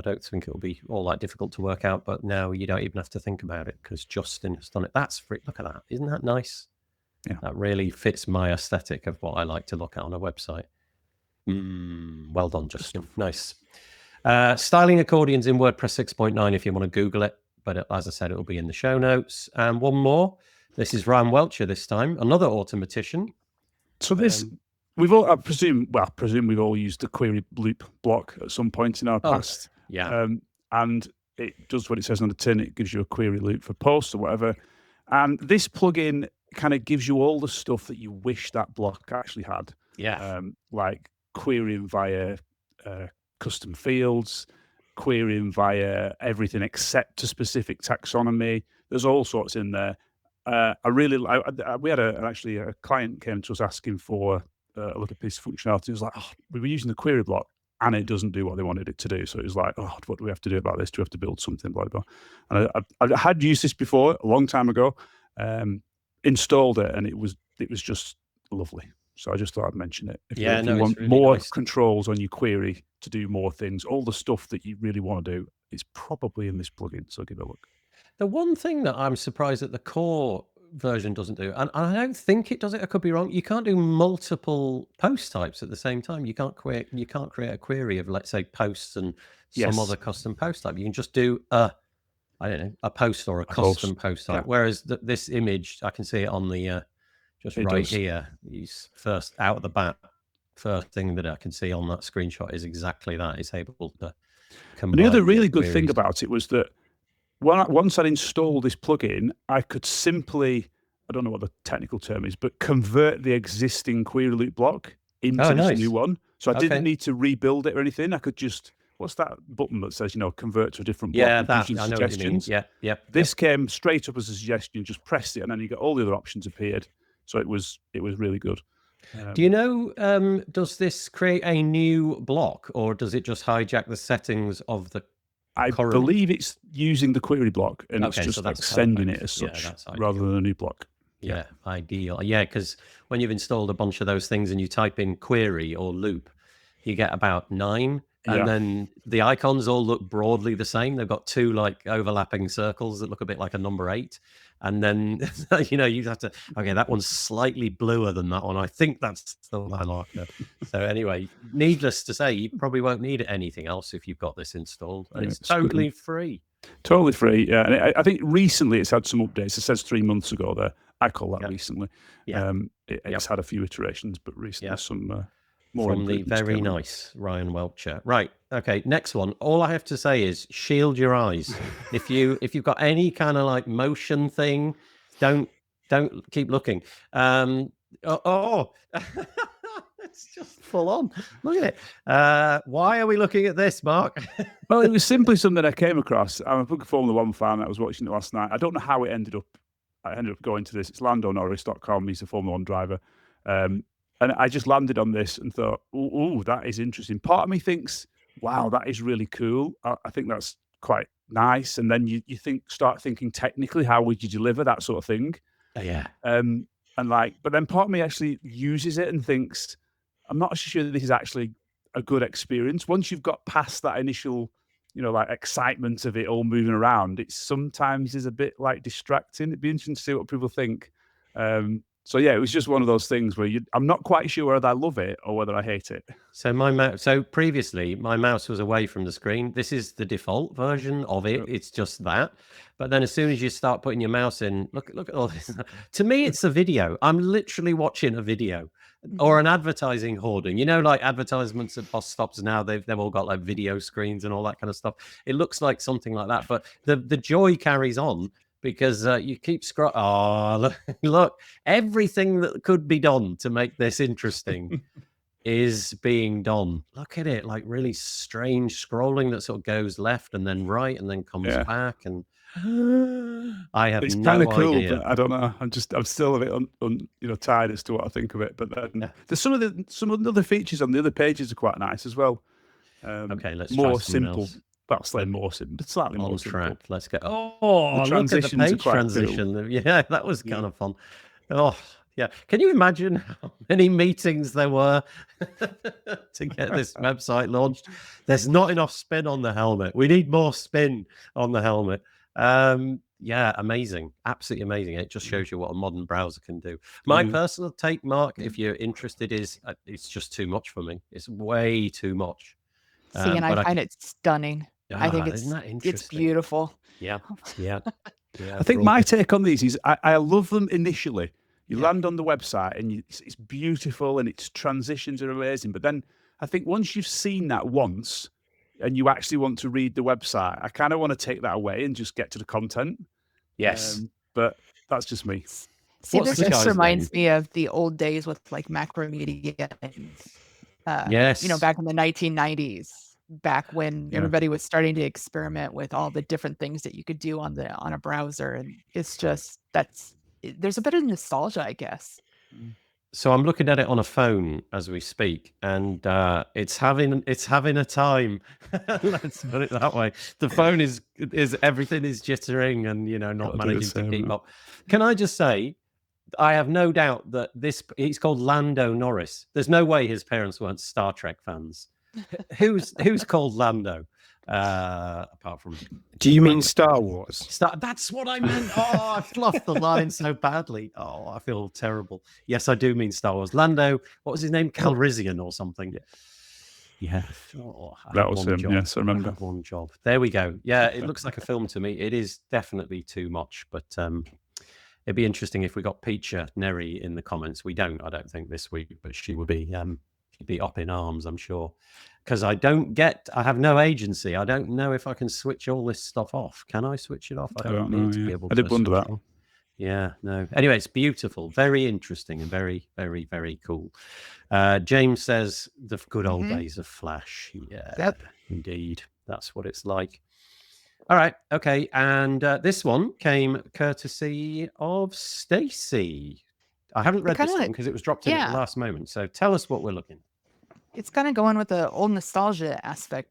don't think it'll be all that difficult to work out, but now you don't even have to think about it because Justin has done it. That's free. Look at that. Isn't that nice? Yeah. That really fits my aesthetic of what I like to look at on a website. Well done, Justin. Nice. Styling accordions in WordPress 6.9 if you want to Google it. But as I said, it'll be in the show notes. And one more. This is Ryan Welcher this time, another automatician. So this, I presume we've all used the query loop block at some point in our past. Yeah. And it does what it says on the tin. It gives you a query loop for posts or whatever. And this plugin kind of gives you all the stuff that you wish that block actually had. Yeah. Like querying via custom fields, querying via everything except a specific taxonomy. There's all sorts in there. We had a client came to us asking for a little piece of functionality. It was like, we were using the query block and it doesn't do what they wanted it to do. So it was like, what do we have to do about this? Do we have to build something, blah, blah, blah. And I had used this before a long time ago, installed it, and it was just lovely. So I just thought I'd mention it. If you want really more controls on your query to do more things, all the stuff that you really want to do, it's probably in this plugin. So give it a look. The one thing that I'm surprised that the core version doesn't do, and I don't think it does it, I could be wrong, you can't do multiple post types at the same time. You can't create a query of, let's say, posts and some other custom post type. You can just do a post or a custom post type. Whereas this image, I can see it on the here. He's first out of the bat. First thing that I can see on that screenshot is exactly that. It's able to combine. The other really good thing about it was that once I'd installed this plugin, I could simply, I don't know what the technical term is, but convert the existing query loop block into this new one. So I didn't need to rebuild it or anything. I could just, what's that button that says, convert to a different block? Yeah, that, I know what you mean. Yeah. This came straight up as a suggestion, just pressed it, and then you got all the other options appeared. So it was really good. Do you know, does this create a new block, or does it just hijack the settings of the current? Believe it's using the query block, and it's just extending it as such rather than a new block. Yeah, ideal. Yeah, because when you've installed a bunch of those things and you type in query or loop, you get about 9. And then the icons all look broadly the same. They've got 2 like overlapping circles that look a bit like a number 8. And then, you have to, that one's slightly bluer than that one. I think that's the one I like. So anyway, needless to say, you probably won't need anything else if you've got this installed. And it's totally free. Totally free, yeah. And I think recently it's had some updates. It says 3 months ago there. I call that recently. Yeah. It's had a few iterations, but recently some... more from the very nice Ryan Welcher. Right. Okay. Next one. All I have to say is shield your eyes. If you've got any kind of like motion thing, don't keep looking. It's just full on. Look at it. Why are we looking at this, Mark? Well, it was simply something I came across. I'm a big Formula One fan. I was watching it last night. I don't know how it ended up. I ended up going to this. It's landonorris.com. He's a Formula One driver. And I just landed on this and thought, ooh, that is interesting. Part of me thinks, wow, that is really cool. I think that's quite nice. And then you start thinking technically, how would you deliver that sort of thing? Yeah. But then part of me actually uses it and thinks, I'm not sure that this is actually a good experience. Once you've got past that initial, excitement of it all moving around, it sometimes is a bit like distracting. It'd be interesting to see what people think. So yeah, it was just one of those things where I'm not quite sure whether I love it or whether I hate it. So previously my mouse was away from the screen. This is the default version of it. It's just that. But then as soon as you start putting your mouse in, look at all this. To me, it's a video. I'm literally watching a video or an advertising hoarding. You know, like advertisements at bus stops now, they've all got like video screens and all that kind of stuff. It looks like something like that. But the joy carries on. Because you keep scrolling. Oh, look, everything that could be done to make this interesting is being done. Look at it, like really strange scrolling that sort of goes left and then right and then comes back. And I have it's no kind of cool, idea. but I don't know. I'm still a bit tired as to what I think of it. But then there's some of the other features on the other pages are quite nice as well. Okay, let's more try simple. else. Well, slightly more simple, slightly more simple. Let's go. Oh, look at the page transition. Cool. Yeah, that was kind of fun. Oh, yeah. Can you imagine how many meetings there were to get this website launched? There's not enough spin on the helmet. We need more spin on the helmet. Yeah, amazing. Absolutely amazing. It just shows you what a modern browser can do. My personal take, Mark, if you're interested, is it's just too much for me. It's way too much. See, and I find it stunning. I think it's beautiful. Yeah. I think my take on these is I love them initially. You land on the website and it's beautiful and its transitions are amazing. But then I think once you've seen that once and you actually want to read the website, I kind of want to take that away and just get to the content. Yes. But that's just me. See, this just reminds me of the old days with like Macromedia. Yes. You know, back in the 1990s. Back when everybody was starting to experiment with all the different things that you could do on a browser, and it's just there's a bit of nostalgia, I guess. So I'm looking at it on a phone as we speak, and it's having a time. Let's put it that way. The phone is everything is jittering and not managing to keep up. Can I just say, I have no doubt that he's called Lando Norris. There's no way his parents weren't Star Trek fans. Who's called Lando? Apart from, do you mean Star Wars? That's what I meant. Oh, I fluffed the line so badly. Oh, I feel terrible. Yes, I do mean Star Wars. Lando, what was his name? Calrissian or something. Yeah. Oh, that was him. Job. Yes, I remember. I had one job. There we go. Yeah, it looks like a film to me. It is definitely too much, but it'd be interesting if we got Peacher Neri in the comments. I don't think this week, but she would be up in arms, I'm sure, because I have no agency. I don't know if I can switch all this stuff off. Can I switch it off? I don't know. To be able I did wonder that. Yeah, no. Anyway, it's beautiful, very interesting, and very, very, very cool. James says the good old days of Flash. Yeah, indeed, that's what it's like. All right, okay, and this one came courtesy of Stacy. I haven't read this one because it was dropped in at the last moment. So tell us what we're looking at. It's kind of going with the old nostalgia aspect.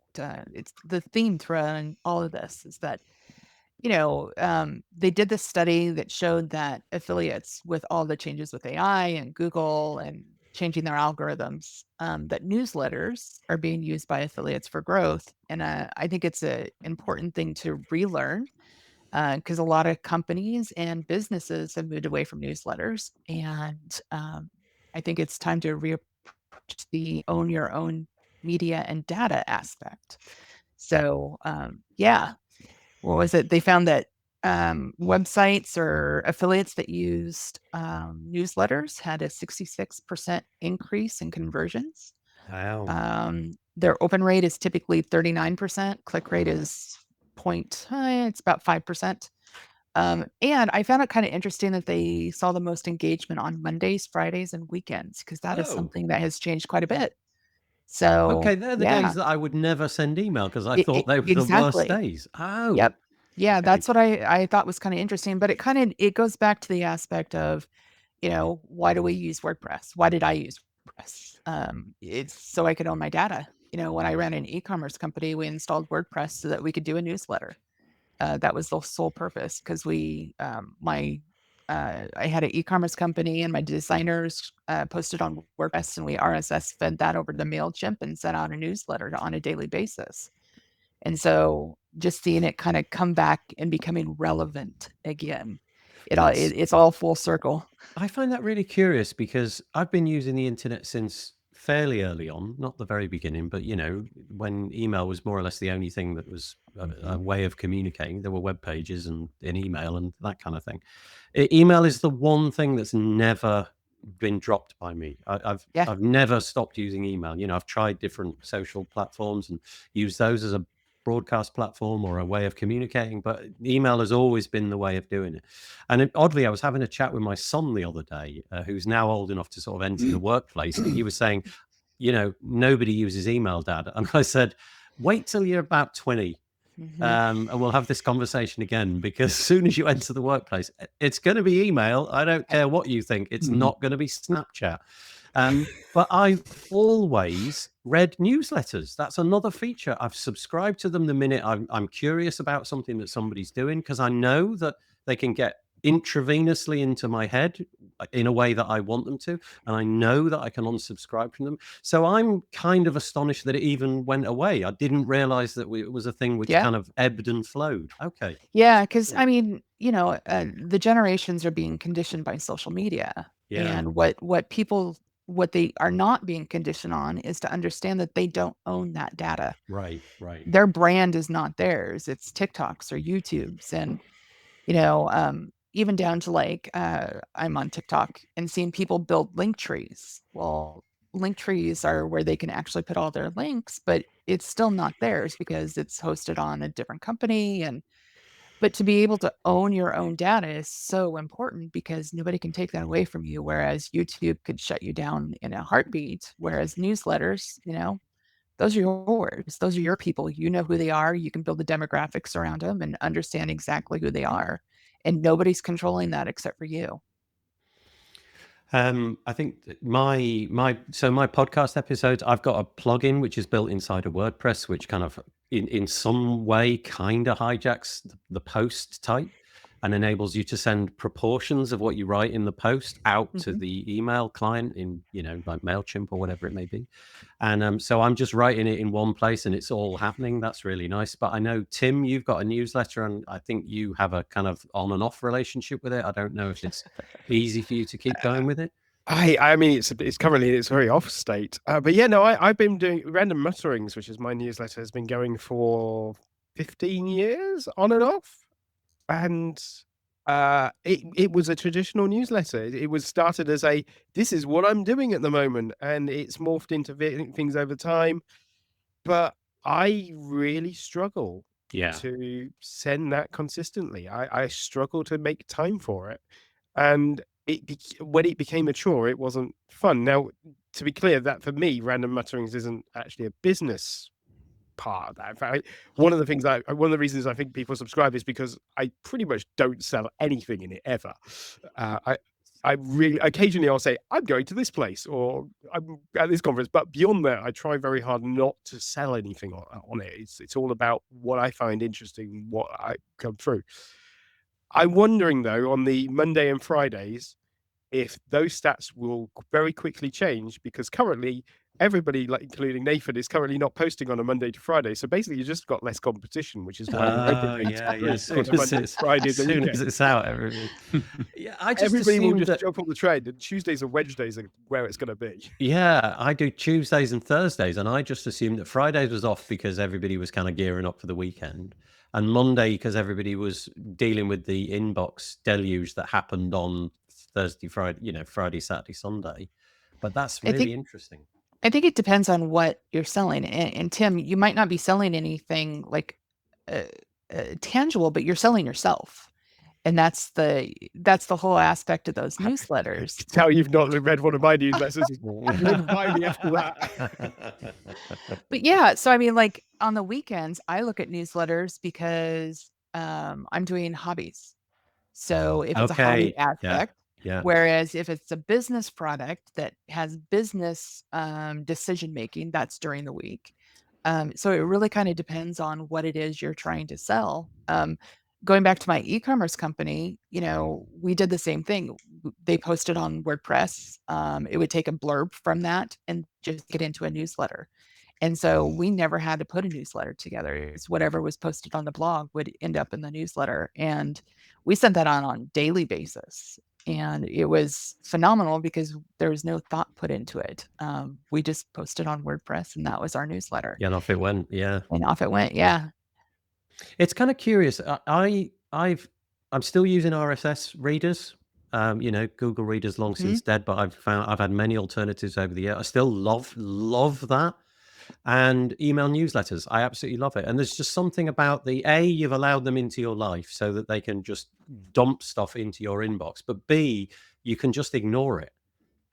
It's the theme thread in all of this is that, they did this study that showed that affiliates, with all the changes with AI and Google and changing their algorithms, that newsletters are being used by affiliates for growth. And I think it's an important thing to relearn because a lot of companies and businesses have moved away from newsletters. And I think it's time to reapproach the own your own media and data aspect. So, what was it? They found that websites or affiliates that used newsletters had a 66% increase in conversions. Wow. Their open rate is typically 39%. Click rate is it's about 5%. And I found it kind of interesting that they saw the most engagement on Mondays, Fridays, and weekends, because that is something that has changed quite a bit. So okay, they're the days that I would never send email because I thought they were the worst days. Oh, yep, yeah, that's what I thought was kind of interesting. But it goes back to the aspect of, why do we use WordPress? Why did I use WordPress? It's so I could own my data. When I ran an e-commerce company, we installed WordPress so that we could do a newsletter. That was the sole purpose because I had an e-commerce company and my designers posted on WordPress, and we RSS fed that over to MailChimp and sent out a newsletter on a daily basis. And so just seeing it kind of come back and becoming relevant again it's all full circle. I find that really curious because I've been using the internet since fairly early on, not the very beginning, but when email was more or less the only thing that was a way of communicating. There were web pages and an email and that kind of thing. Email is the one thing that's never been dropped by me. I've never stopped using email. I've tried different social platforms and used those as a broadcast platform or a way of communicating, but email has always been the way of doing it. And oddly, I was having a chat with my son the other day, who's now old enough to sort of enter the workplace, and he was saying, nobody uses email, Dad. And I said, wait till you're about 20. And we'll have this conversation again, because as soon as you enter the workplace, it's going to be email. I don't care what you think. It's not going to be Snapchat. But I've always read newsletters. That's another feature. I've subscribed to them the minute I'm curious about something that somebody's doing, because I know that they can get intravenously into my head in a way that I want them to, and I know that I can unsubscribe from them. So I'm kind of astonished that it even went away. I didn't realize that it was a thing which kind of ebbed and flowed. Okay. Yeah, because I mean, the generations are being conditioned by social media, and what they are not being conditioned on is to understand that they don't own that data. Right. Their brand is not theirs. It's TikToks or YouTube's, and even down to like I'm on TikTok and seeing people build link trees. Well, link trees are where they can actually put all their links, but it's still not theirs because it's hosted on a different company. But to be able to own your own data is so important, because nobody can take that away from you. Whereas YouTube could shut you down in a heartbeat. Whereas newsletters, those are yours. Those are your people. You know who they are. You can build the demographics around them and understand exactly who they are. And nobody's controlling that except for you. I think that my podcast episodes, I've got a plugin which is built inside of WordPress, which kind of in some way kind of hijacks the post type and enables you to send proportions of what you write in the post out to the email client in, like MailChimp or whatever it may be. And so I'm just writing it in one place and it's all happening. That's really nice. But I know, Tim, you've got a newsletter and I think you have a kind of on and off relationship with it. I don't know if it's easy for you to keep going with it. I mean, it's currently it's very off state, but yeah, no, I've been doing Random Mutterings, which is my newsletter, has been going for 15 years on and off, and it was a traditional newsletter. It was started as this is what I'm doing at the moment, and it's morphed into things over time. But I really struggle to send that consistently. I struggle to make time for it, and when it became a chore, it wasn't fun. Now, to be clear, that for me, Random Mutterings isn't actually a business part of that. In fact, one of the reasons I think people subscribe is because I pretty much don't sell anything in it ever. I really occasionally I'll say I'm going to this place or I'm at this conference, but beyond that, I try very hard not to sell anything on it. It's all about what I find interesting, what I come through. I'm wondering though, on the Monday and Fridays, if those stats will very quickly change, because currently everybody, like including Nathan, is currently not posting on a Monday to Friday. So basically, you just got less competition, which is why as soon as it's out, everybody. Everybody will just jump on the train. And Tuesdays and Wednesdays are where it's going to be. Yeah, I do Tuesdays and Thursdays, and I just assumed that Fridays was off because everybody was kind of gearing up for the weekend, and Monday because everybody was dealing with the inbox deluge that happened on Thursday, Friday, Friday, Saturday, Sunday. But that's really interesting. I think it depends on what you're selling. And Tim, you might not be selling anything like tangible, but you're selling yourself. And that's the whole aspect of those newsletters. I can tell you've not read one of my newsletters. You wouldn't buy me after that. But yeah, so I mean, like on the weekends, I look at newsletters because I'm doing hobbies. So if it's a hobby aspect, whereas if it's a business product that has business decision making, that's during the week. So it really kind of depends on what it is you're trying to sell. Going back to my e-commerce company, we did the same thing. They posted on WordPress. It would take a blurb from that and just get into a newsletter. And so we never had to put a newsletter together. It's whatever was posted on the blog would end up in the newsletter. And we sent that on a daily basis. And it was phenomenal because there was no thought put into it. We just posted on WordPress and that was our newsletter. Yeah, and off it went. Yeah. And off it went. Yeah. It's kind of curious. I'm still using RSS readers. Google Reader's long since dead, but I've had many alternatives over the year. I still love that. And email newsletters, I absolutely love it. And there's just something about you've allowed them into your life so that they can just dump stuff into your inbox. But B, you can just ignore it.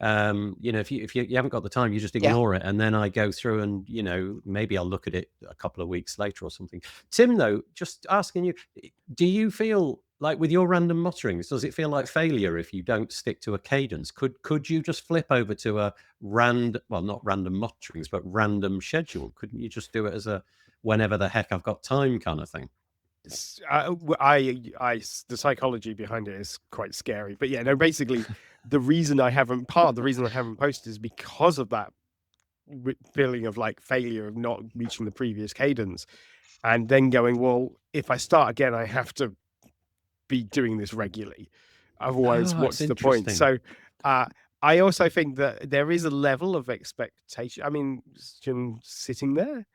If you haven't got the time, you just ignore it. And then I go through and, maybe I'll look at it a couple of weeks later or something. Tim, though, just asking you, do you feel like with your random mutterings, does it feel like failure if you don't stick to a cadence? Could you just flip over to a not random mutterings, but random schedule? Couldn't you just do it as a whenever the heck I've got time kind of thing? The psychology behind it is quite scary, but yeah, no, basically the reason I haven't posted is because of that feeling of like failure of not reaching the previous cadence, and then going, well, if I start again, I have to be doing this regularly, otherwise what's the point? So I also think that there is a level of expectation. I mean, sitting there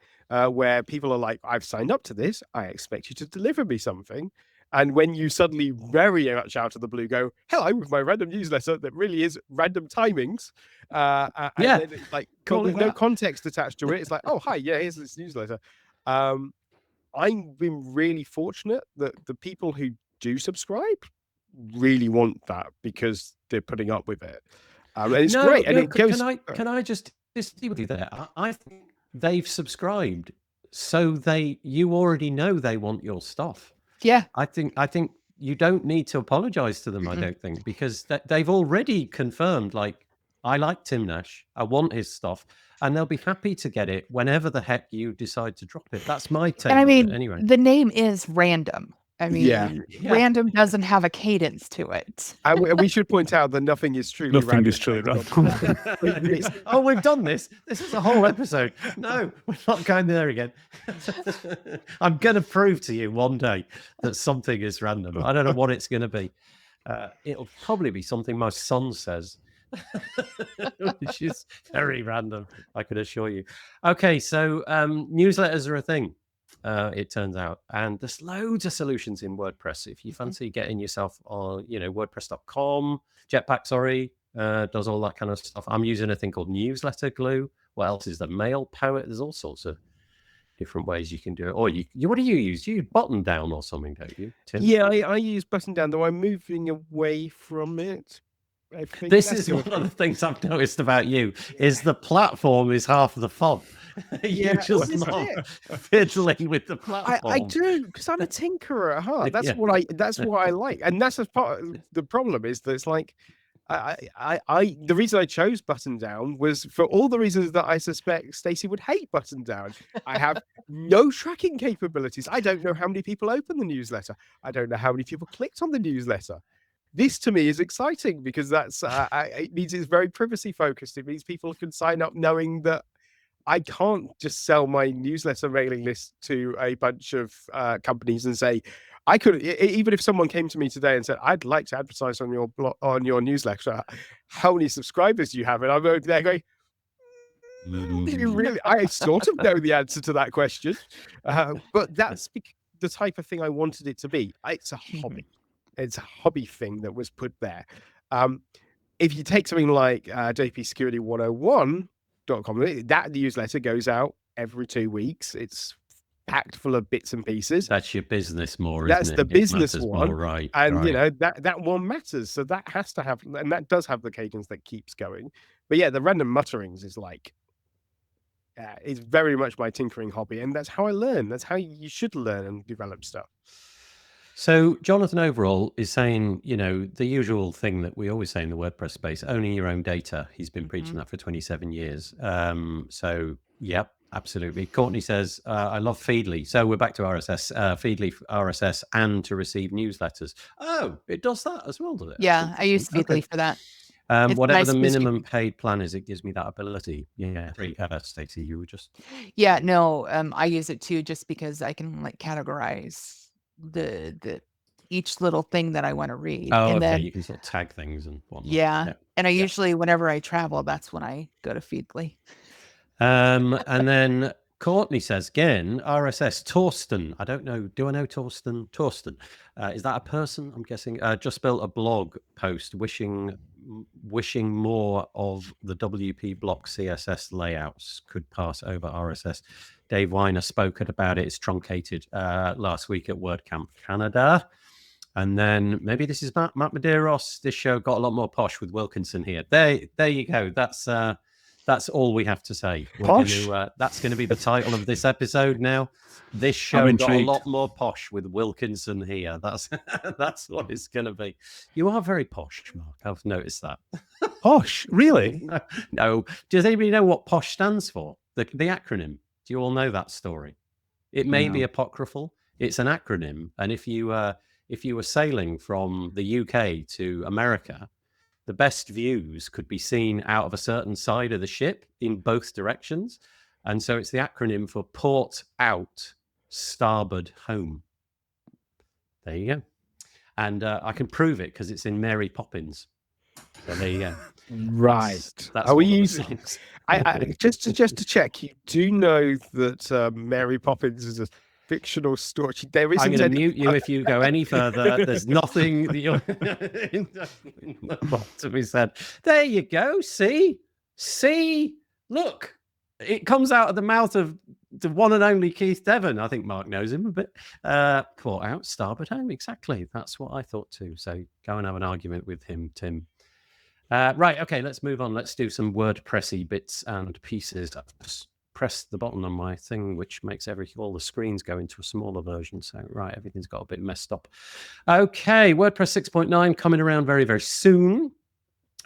where people are like, I've signed up to this, I expect you to deliver me something. And when you suddenly very much out of the blue go, hello, with my random newsletter that really is random timings, and then it's like with no context attached to it, it's like, oh, hi, yeah, here's this newsletter. I've been really fortunate that the people who do subscribe really want that because they're putting up with it. And it's great. And it goes. Can I just disagree with you there? I think they've subscribed, so you already know they want your stuff. Yeah. I think you don't need to apologize to them. I don't think, because they've already confirmed, like, I like Tim Nash, I want his stuff, and they'll be happy to get it whenever the heck you decide to drop it. That's my take. And I mean, anyway, the name is random. I mean, random doesn't have a cadence to it. We should point out that nothing is truly random. Nothing is truly random. Oh, we've done this. This is a whole episode. No, we're not going there again. I'm going to prove to you one day that something is random. I don't know what it's going to be. It'll probably be something my son says, which is very random, I can assure you. Okay, so newsletters are a thing. It turns out, and there's loads of solutions in WordPress. If you fancy getting yourself on, WordPress.com, Jetpack, does all that kind of stuff. I'm using a thing called Newsletter Glue. What else is there? Mail Poet. There's all sorts of different ways you can do it. Or what do you use? You use Button Down or something, don't you, Tim? Yeah, I use Button Down, though I'm moving away from it. This is one of the things I've noticed about you, is the platform is half the fun. You're just not fiddling with the platform. I do, because I'm a tinkerer at heart. That's what I like, and that's a part of the problem. Is that it's like the reason I chose Button Down was for all the reasons that I suspect Stacy would hate Button Down. I have no tracking capabilities. I don't know how many people open the newsletter. I don't know how many people clicked on the newsletter. This to me is exciting because that's it means it's very privacy focused. It means people can sign up knowing that I can't just sell my newsletter mailing list to a bunch of companies and say, I could, even if someone came to me today and said, I'd like to advertise on your newsletter, how many subscribers do you have? And I'm over there going, I sort of know the answer to that question. But that's the type of thing I wanted it to be. It's a hobby. It's a hobby thing that was put there. If you take something like jpsecurity101.com, that newsletter goes out every 2 weeks. It's packed full of bits and pieces. That's your business more, That's isn't it? the business one. More, right. And, that one matters. So that has to have, and that does have the cadence that keeps going. But yeah, the random mutterings is like, it's very much my tinkering hobby. And that's how I learn. That's how you should learn and develop stuff. So Jonathan Overall is saying, the usual thing that we always say in the WordPress space, owning your own data. He's been preaching that for 27 years. So, yep, absolutely. Courtney says, I love Feedly. So we're back to RSS, Feedly RSS, and to receive newsletters. Oh, it does that as well, does it? Yeah, I use Feedly for that. Whatever nice the because minimum paid plan is, it gives me that ability. Yeah. Stacey, you were just... Yeah, no, I use it too just because I can like categorize the each little thing that I want to read. Oh, And okay. then You can sort of tag things and whatnot. yeah. And I Yeah. usually whenever I travel, that's when I go to Feedly. And then Courtney says again, RSS Torsten. I don't know. Do I know Torsten? Torsten. Is that a person? I'm guessing. Just built a blog post wishing more of the WP block CSS layouts could pass over RSS. Dave Weiner spoke about it. It's truncated last week at WordCamp Canada. And then maybe this is Matt Medeiros. This show got a lot more posh with Wilkinson here. There you go. That's all we have to say. Posh? That's going to be the title of this episode now. This show got a lot more posh with Wilkinson here. That's what it's going to be. You are very posh, Mark. I've noticed that. Posh? Really? No. Does anybody know what posh stands for? The acronym. Do you all know that story? It may be apocryphal. It's an acronym. And if you were sailing from the UK to America, the best views could be seen out of a certain side of the ship in both directions. And so it's the acronym for port out, starboard home. There you go. And I can prove it because it's in Mary Poppins. So there you go. Right. That's Are we one of the using... things. I just to check, you do know that Mary Poppins is a fictional story. There isn't. I'm going to mute you if you go any further. There's nothing that you're to be said. There you go. See, look, it comes out of the mouth of the one and only Keith Devon. I think Mark knows him a bit. Port out, starboard home. Exactly. That's what I thought too. So go and have an argument with him, Tim. Right. Okay. Let's move on. Let's do some WordPressy bits and pieces. Press the button on my thing, which makes all the screens go into a smaller version. So, right, everything's got a bit messed up. Okay, WordPress 6.9 coming around very, very soon.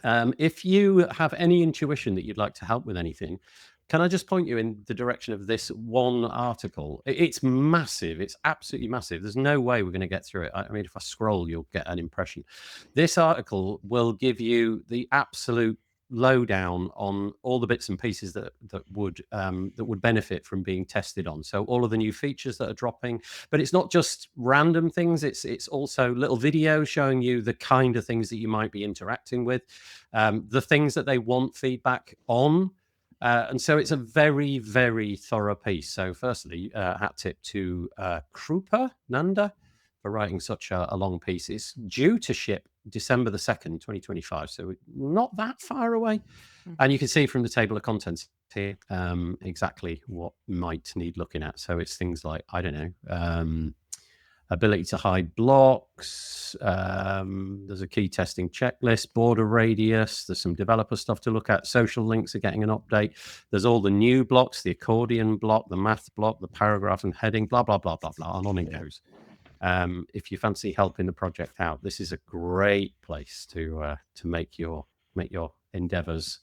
If you have any intuition that you'd like to help with anything, can I just point you in the direction of this one article? It's massive. It's absolutely massive. There's no way we're going to get through it. I mean, if I scroll, you'll get an impression. This article will give you the absolute lowdown on all the bits and pieces that would benefit from being tested on. So all of the new features that are dropping, but it's not just random things. It's also little videos showing you the kind of things that you might be interacting with, the things that they want feedback on. And so it's a very, very thorough piece. So firstly, hat tip to Krupa Nanda for writing such a long piece. It's due to ship December the 2nd, 2025. So not that far away. And you can see from the table of contents here exactly what might need looking at. So it's things like, I don't know, ability to hide blocks. There's a key testing checklist, border radius. There's some developer stuff to look at. Social links are getting an update. There's all the new blocks, the accordion block, the math block, the paragraph and heading, blah, blah, blah, blah, blah, and on it goes. If you fancy helping the project out, this is a great place to make your endeavors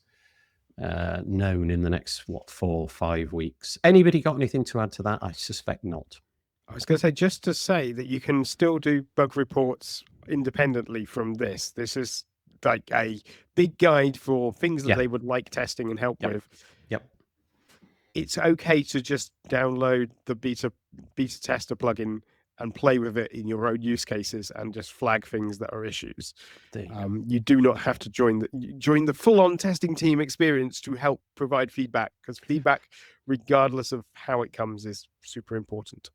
known in the next 4 or 5 weeks. Anybody got anything to add to that? I suspect not. I was going to say, just to say that you can still do bug reports independently from this. This is like a big guide for things that they would like testing and help with. Yep. It's okay to just download the beta tester plugin and play with it in your own use cases and just flag things that are issues. You do not have to join the full-on testing team experience to help provide feedback, because feedback, regardless of how it comes, is super important.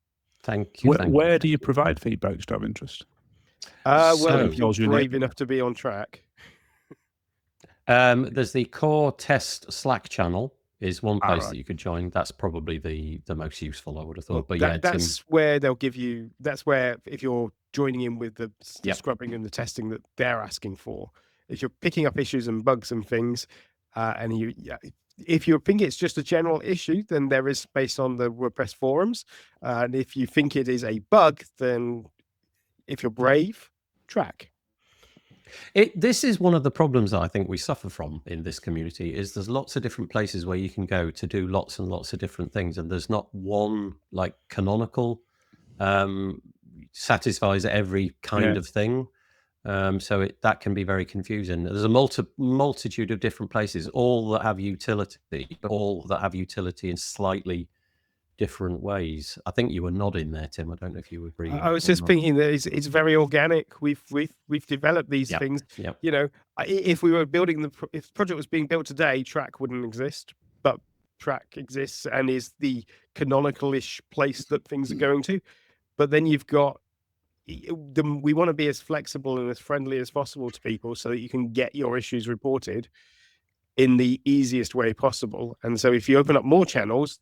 Thank you. Where do you provide feedback, just out of interest? Well, if you're brave enough to be on track. There's the core test Slack channel is one place that you could join. That's probably the most useful, I would have thought. Well, but that's where they'll give you. That's where, if you're joining in with the scrubbing and the testing that they're asking for, if you're picking up issues and bugs and things, if you think it's just a general issue, then there is space on the WordPress forums. And if you think it is a bug, then if you're brave, track. This is one of the problems that I think we suffer from in this community, is there's lots of different places where you can go to do lots and lots of different things, and there's not one like canonical satisfies every kind of thing. So that can be very confusing. There's a multitude of different places, all that have utility, but all that have utility in slightly different ways. I think you were nodding there, Tim. I don't know if you agree. I was just thinking that it's very organic. We've developed these things. Yep. You know, if we were building if the project was being built today, Track wouldn't exist, but Track exists and is the canonical-ish place that things are going to. But then you've got we want to be as flexible and as friendly as possible to people so that you can get your issues reported in the easiest way possible. And so if you open up more channels,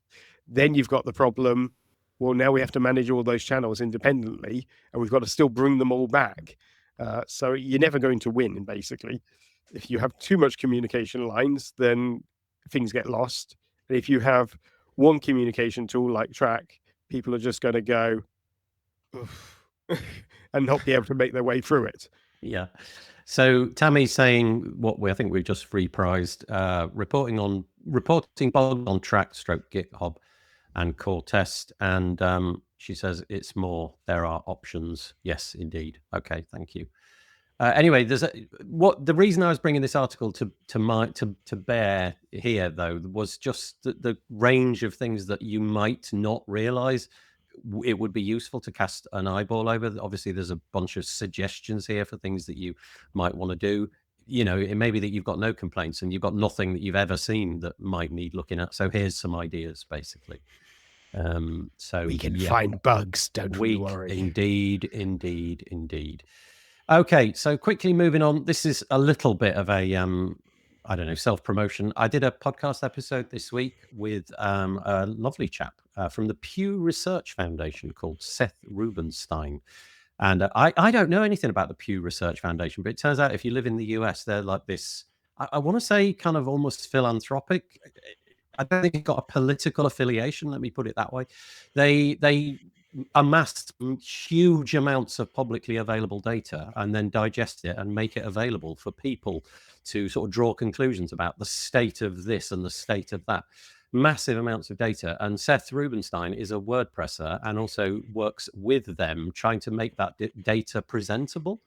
then you've got the problem, well, now we have to manage all those channels independently, and we've got to still bring them all back. So you're never going to win, basically. If you have too much communication lines, then things get lost. And if you have one communication tool like Track, people are just going to go and not be able to make their way through it. Yeah. So Tammy's saying what I think we've just reprised, reporting bugs on Track, GitHub, and Core Test, and she says it's more. There are options. Yes, indeed. Okay, thank you. Anyway, the reason I was bringing this article to bear here, though, was just the range of things that you might not realize it would be useful to cast an eyeball over. Obviously, there's a bunch of suggestions here for things that you might want to do. You know, it may be that you've got no complaints and you've got nothing that you've ever seen that might need looking at. So here's some ideas, basically. So we can find bugs, don't we worry. Indeed. Okay, so quickly moving on. This is a little bit of a self-promotion. I did a podcast episode this week with a lovely chap from the Pew Research Foundation called Seth Rubenstein. And I don't know anything about the Pew Research Foundation, but it turns out if you live in the US, they're like this, I want to say kind of almost philanthropic. I don't think it's got a political affiliation, let me put it that way. They amassed huge amounts of publicly available data and then digest it and make it available for people to sort of draw conclusions about the state of this and the state of that. Massive amounts of data. And Seth Rubenstein is a WordPresser and also works with them trying to make that data presentable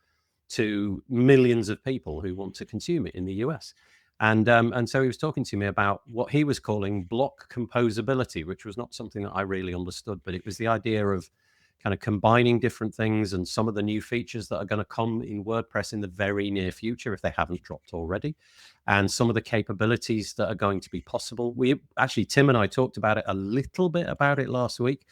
to millions of people who want to consume it in the US. And so he was talking to me about what he was calling block composability, which was not something that I really understood, but it was the idea of kind of combining different things and some of the new features that are going to come in WordPress in the very near future, if they haven't dropped already, and some of the capabilities that are going to be possible. Tim and I talked about it a little bit last week.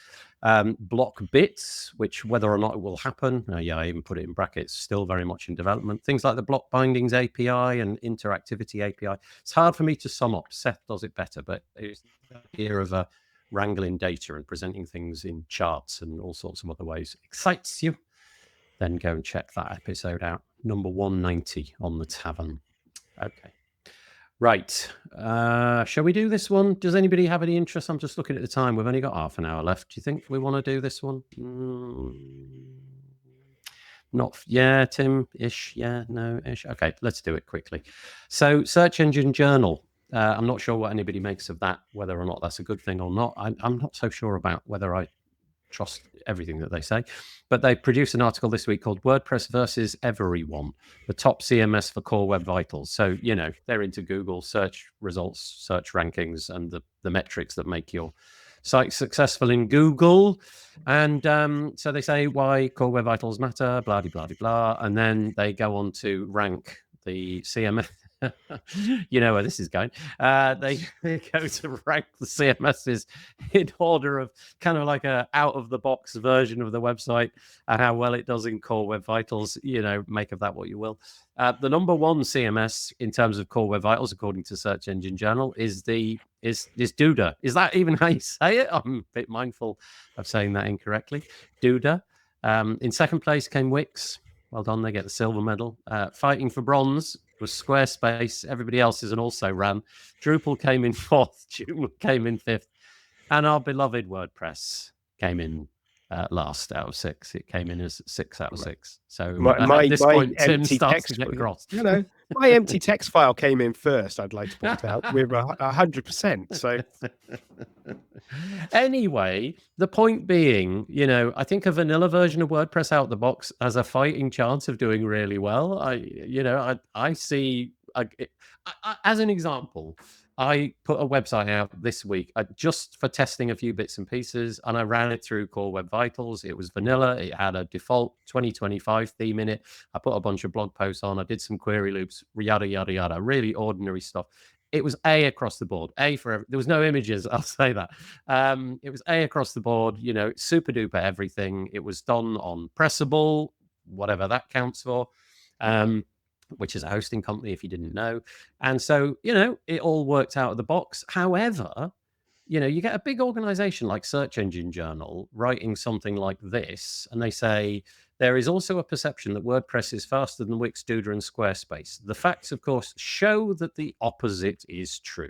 Block bits, which whether or not it will happen, I even put it in brackets, still very much in development. Things like the block bindings API and interactivity API. It's hard for me to sum up. Seth does it better, but it's the idea of wrangling data and presenting things in charts and all sorts of other ways excites you, then go and check that episode out. Number 190 on the Tavern. Okay. Right. Shall we do this one? Does anybody have any interest? I'm just looking at the time. We've only got half an hour left. Do you think we want to do this one? Not, yeah, Tim-ish. Yeah, no-ish. Okay, let's do it quickly. So Search Engine Journal. I'm not sure what anybody makes of that, whether or not that's a good thing or not. I'm not so sure about whether I trust everything that they say, but they produced an article this week called WordPress versus Everyone, the top CMS for core web vitals. So, you know, they're into Google search results, search rankings, and the metrics that make your site successful in Google. And so they say why core web vitals matter, blah, blah, blah, blah. And then they go on to rank the CMS. You know where this is going. They go to rank the CMSs in order of kind of like a out-of-the-box version of the website and how well it does in Core Web Vitals. You know, make of that what you will. The number one CMS in terms of Core Web Vitals, according to Search Engine Journal, is Duda. Is that even how you say it? I'm a bit mindful of saying that incorrectly. Duda. In second place came Wix. Well done, they get the silver medal. Fighting for bronze was Squarespace. Everybody else is an also ran. Drupal came in fourth. Joomla came in fifth. And our beloved WordPress came in last out of 6. It came in as 6 out of 6. So at this point, Tim starts to get crossed. You know, my empty text file came in first, I'd like to point out, with 100%. So Anyway, the point being, I think a vanilla version of WordPress out the box has a fighting chance of doing really well. I see, as an example, I put a website out this week just for testing a few bits and pieces, and I ran it through Core Web Vitals. It was vanilla. It had a default 2025 theme in it. I put a bunch of blog posts on. I did some query loops, yada, yada, yada, really ordinary stuff. It was A across the board. There was no images, I'll say that. It was A across the board, super duper everything. It was done on Pressable, whatever that counts for, which is a hosting company if you didn't know. And so, it all worked out of the box. However, you get a big organization like Search Engine Journal writing something like this, and they say, there is also a perception that WordPress is faster than Wix, Duda, and Squarespace. The facts, of course, show that the opposite is true.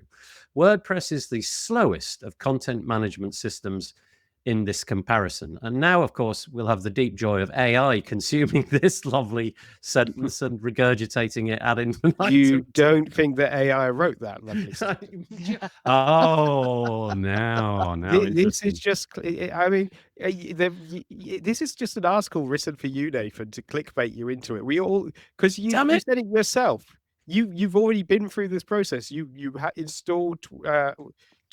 WordPress is the slowest of content management systems in this comparison. And now, of course, we'll have the deep joy of AI consuming this lovely sentence and regurgitating it ad infinitum. You don't think that AI wrote that lovely stuff? Oh, now this is just, I mean, this is just an article written for you, Nathan, to clickbait you into it. We all, because you said it yourself. You've already been through this process. You installed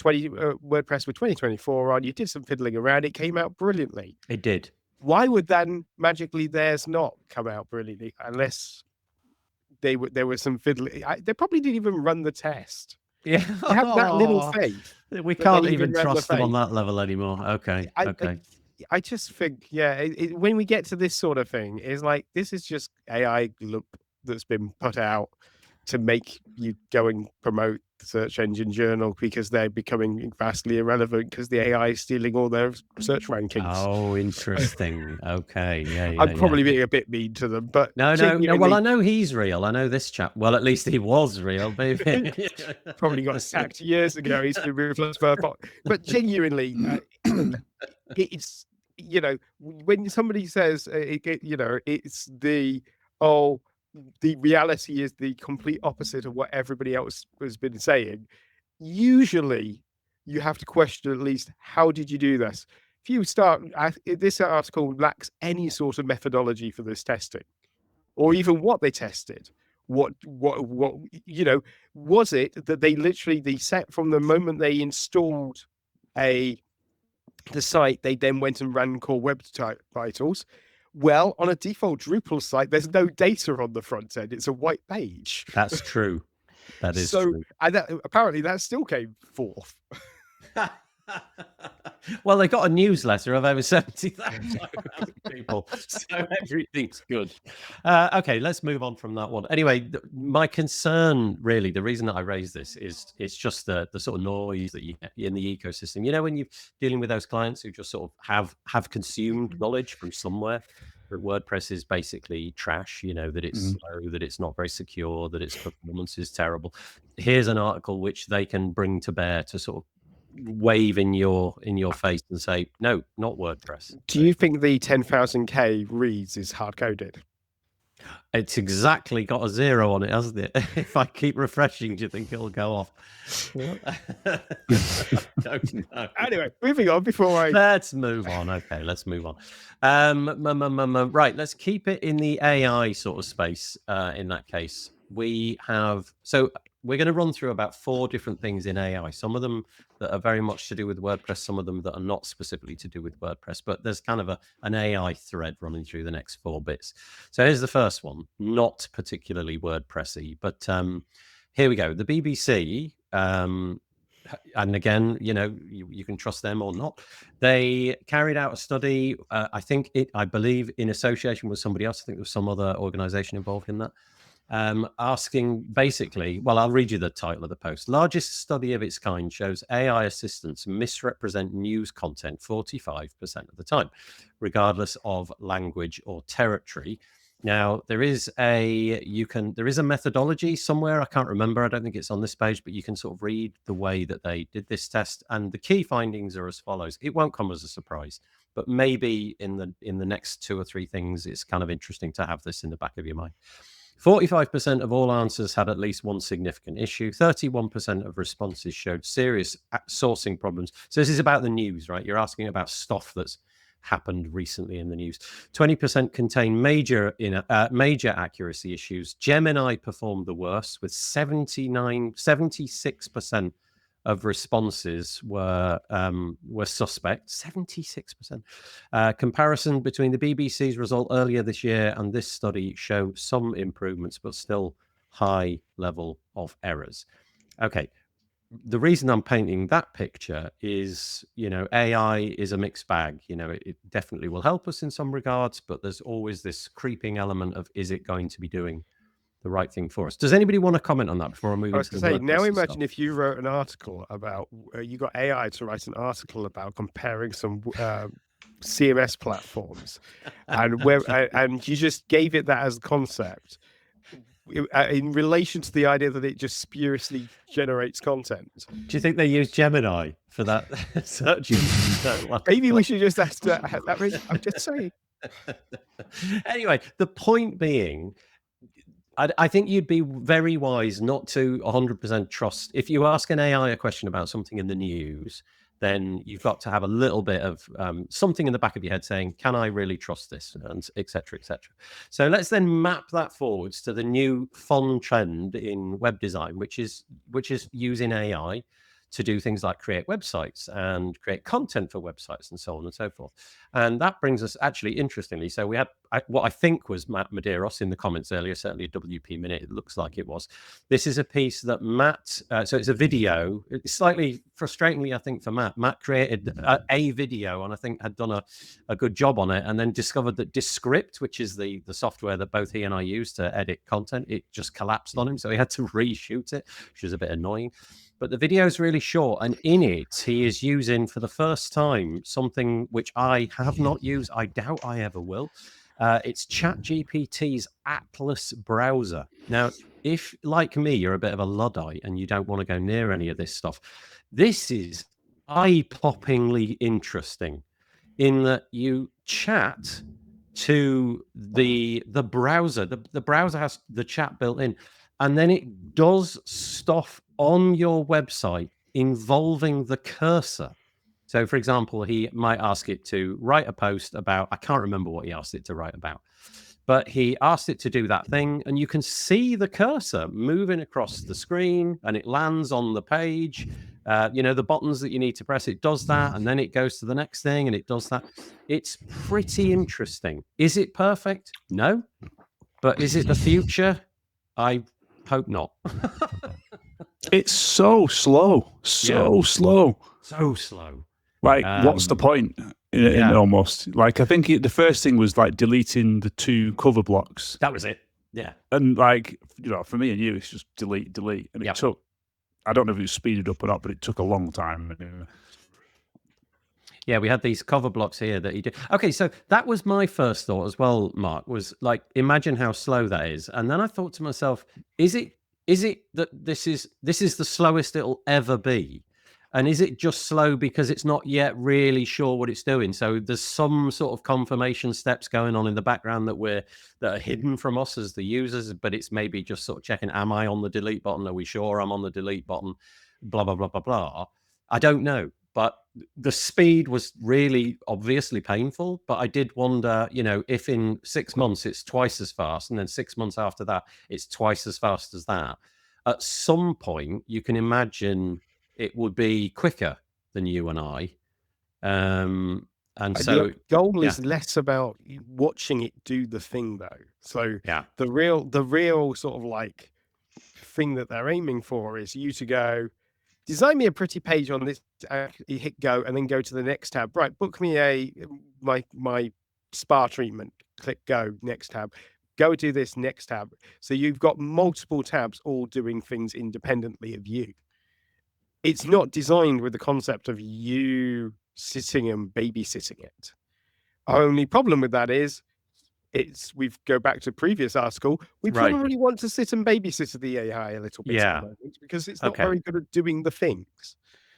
WordPress with 2024 on. You did some fiddling around. It came out brilliantly. It did. Why would then magically theirs not come out brilliantly unless there was some fiddling? They probably didn't even run the test. Yeah, have that little faith. We can't even trust them on that level anymore. Okay. I just think, when we get to this sort of thing, it's like, this is just AI loop that's been put out to make you go and promote the Search Engine Journal because they're becoming vastly irrelevant because the AI is stealing all their search rankings. Oh, interesting. Okay. Yeah. I'm probably being a bit mean to them, but no. Well, I know he's real. I know this chap. Well, at least he was real, baby. Probably got sacked years ago. He's been replaced by a bot. But genuinely, it's, when somebody says, it's the reality is the complete opposite of what everybody else has been saying. Usually you have to question at least, how did you do this? If you start, this article lacks any sort of methodology for this testing, or even what they tested. What was it that they set from the moment they installed the site, they then went and ran Core Web Vitals. Well, on a default Drupal site, there's no data on the front end. It's a white page. That's true. That is true. And apparently that still came fourth. Well, they got a newsletter of over 70,000 people, so everything's good. Okay, let's move on from that one. Anyway, my concern, really, the reason that I raise this is it's just the sort of noise that you get in the ecosystem. When you're dealing with those clients who just sort of have consumed knowledge from somewhere, that WordPress is basically trash, that it's slow, that it's not very secure, that its performance is terrible. Here's an article which they can bring to bear to sort of wave in your face and say, no, not WordPress. Do you think the 10,000K reads is hard coded? It's exactly got a 0 on it, hasn't it? If I keep refreshing, do you think it'll go off? Don't know. Anyway, moving on Let's move on. Okay, let's move on. Right, let's keep it in the AI sort of space. In that case, we're going to run through about 4 different things in AI. Some of them that are very much to do with WordPress, some of them that are not specifically to do with WordPress, but there's kind of an AI thread running through the next 4 bits. So here's the first one, not particularly WordPressy, but here we go. The BBC, and again, you can trust them or not. They carried out a study, I believe in association with somebody else. I think there was some other organization involved in that. Asking basically, well, I'll read you the title of the post. Largest study of its kind shows AI assistants misrepresent news content 45% of the time, regardless of language or territory. Now, there is a methodology somewhere. I can't remember. I don't think it's on this page, but you can sort of read the way that they did this test. And the key findings are as follows. It won't come as a surprise, but maybe in the next 2 or 3 things, it's kind of interesting to have this in the back of your mind. 45% of all answers had at least one significant issue. 31% of responses showed serious sourcing problems. So this is about the news, right? You're asking about stuff that's happened recently in the news. 20% contain major accuracy issues. Gemini performed the worst, with 76% of responses were suspect. 76%. Comparison between the BBC's result earlier this year and this study show some improvements, but still high level of errors. Okay. The reason I'm painting that picture is, AI is a mixed bag. It definitely will help us in some regards, but there's always this creeping element of, is it going to be doing the right thing for us? Does anybody want to comment on that before I move I was into going to the say, now WordPress imagine stuff? if you wrote an article about, you got AI to write an article about comparing some CMS platforms, and you just gave it that as a concept in relation to the idea that it just spuriously generates content. Do you think they use Gemini for that search? Maybe we should just ask that. I'm just saying. Anyway, the point being, I think you'd be very wise not to 100% trust. If you ask an AI a question about something in the news, then you've got to have a little bit of something in the back of your head saying, can I really trust this? And et cetera, et cetera. So let's then map that forwards to the new fun trend in web design, which is using AI to do things like create websites and create content for websites and so on and so forth. And that brings us, actually, interestingly, so we had what I think was Matt Medeiros in the comments earlier, certainly a WP Minute, it looks like it was. This is a piece that Matt, so it's a video. It's slightly frustratingly, I think, for Matt created a video and I think had done a good job on it, and then discovered that Descript, which is the software that both he and I use to edit content, it just collapsed on him. So he had to reshoot it, which was a bit annoying. But the video is really short, and in it, he is using for the first time something which I have not used. I doubt I ever will. It's ChatGPT's Atlas browser. Now, if, like me, you're a bit of a Luddite and you don't want to go near any of this stuff, this is eye-poppingly interesting in that you chat to the browser. The browser has the chat built in, and then it does stuff on your website involving the cursor. So, for example, he might ask it to write a post about, I can't remember what he asked it to write about, but he asked it to do that thing, and you can see the cursor moving across the screen, and it lands on the page. The buttons that you need to press, it does that, and then it goes to the next thing, and it does that. It's pretty interesting. Is it perfect? No. But is it the future? I hope not. It's so slow. So slow. Like, what's the point? Almost. Like, I think the first thing was like deleting the 2 cover blocks. That was it. Yeah. And like, for me and you, it's just delete. And it took, I don't know if it was speeded up or not, but it took a long time. Yeah, we had these cover blocks here that he did. Okay, so that was my first thought as well, Mark, was like, imagine how slow that is. And then I thought to myself, is it that this is the slowest it'll ever be? And is it just slow because it's not yet really sure what it's doing? So there's some sort of confirmation steps going on in the background that are hidden from us as the users, but it's maybe just sort of checking, am I on the delete button? Are we sure I'm on the delete button? Blah, blah, blah, blah, blah. I don't know. But the speed was really obviously painful. But I did wonder, if in 6 months it's twice as fast, and then 6 months after that, it's twice as fast as that. At some point, you can imagine it would be quicker than you and I. And so the goal is less about watching it do the thing, though. So the real sort of like thing that they're aiming for is you to go, design me a pretty page on this, you hit go, and then go to the next tab. Right, book me my spa treatment. Click go, next tab. Go do this, next tab. So you've got multiple tabs all doing things independently of you. It's not designed with the concept of you sitting and babysitting it. Our only problem with that is, we go back to previous article, we probably want to sit and babysit the AI a little bit at the moment, because it's not very good at doing the things.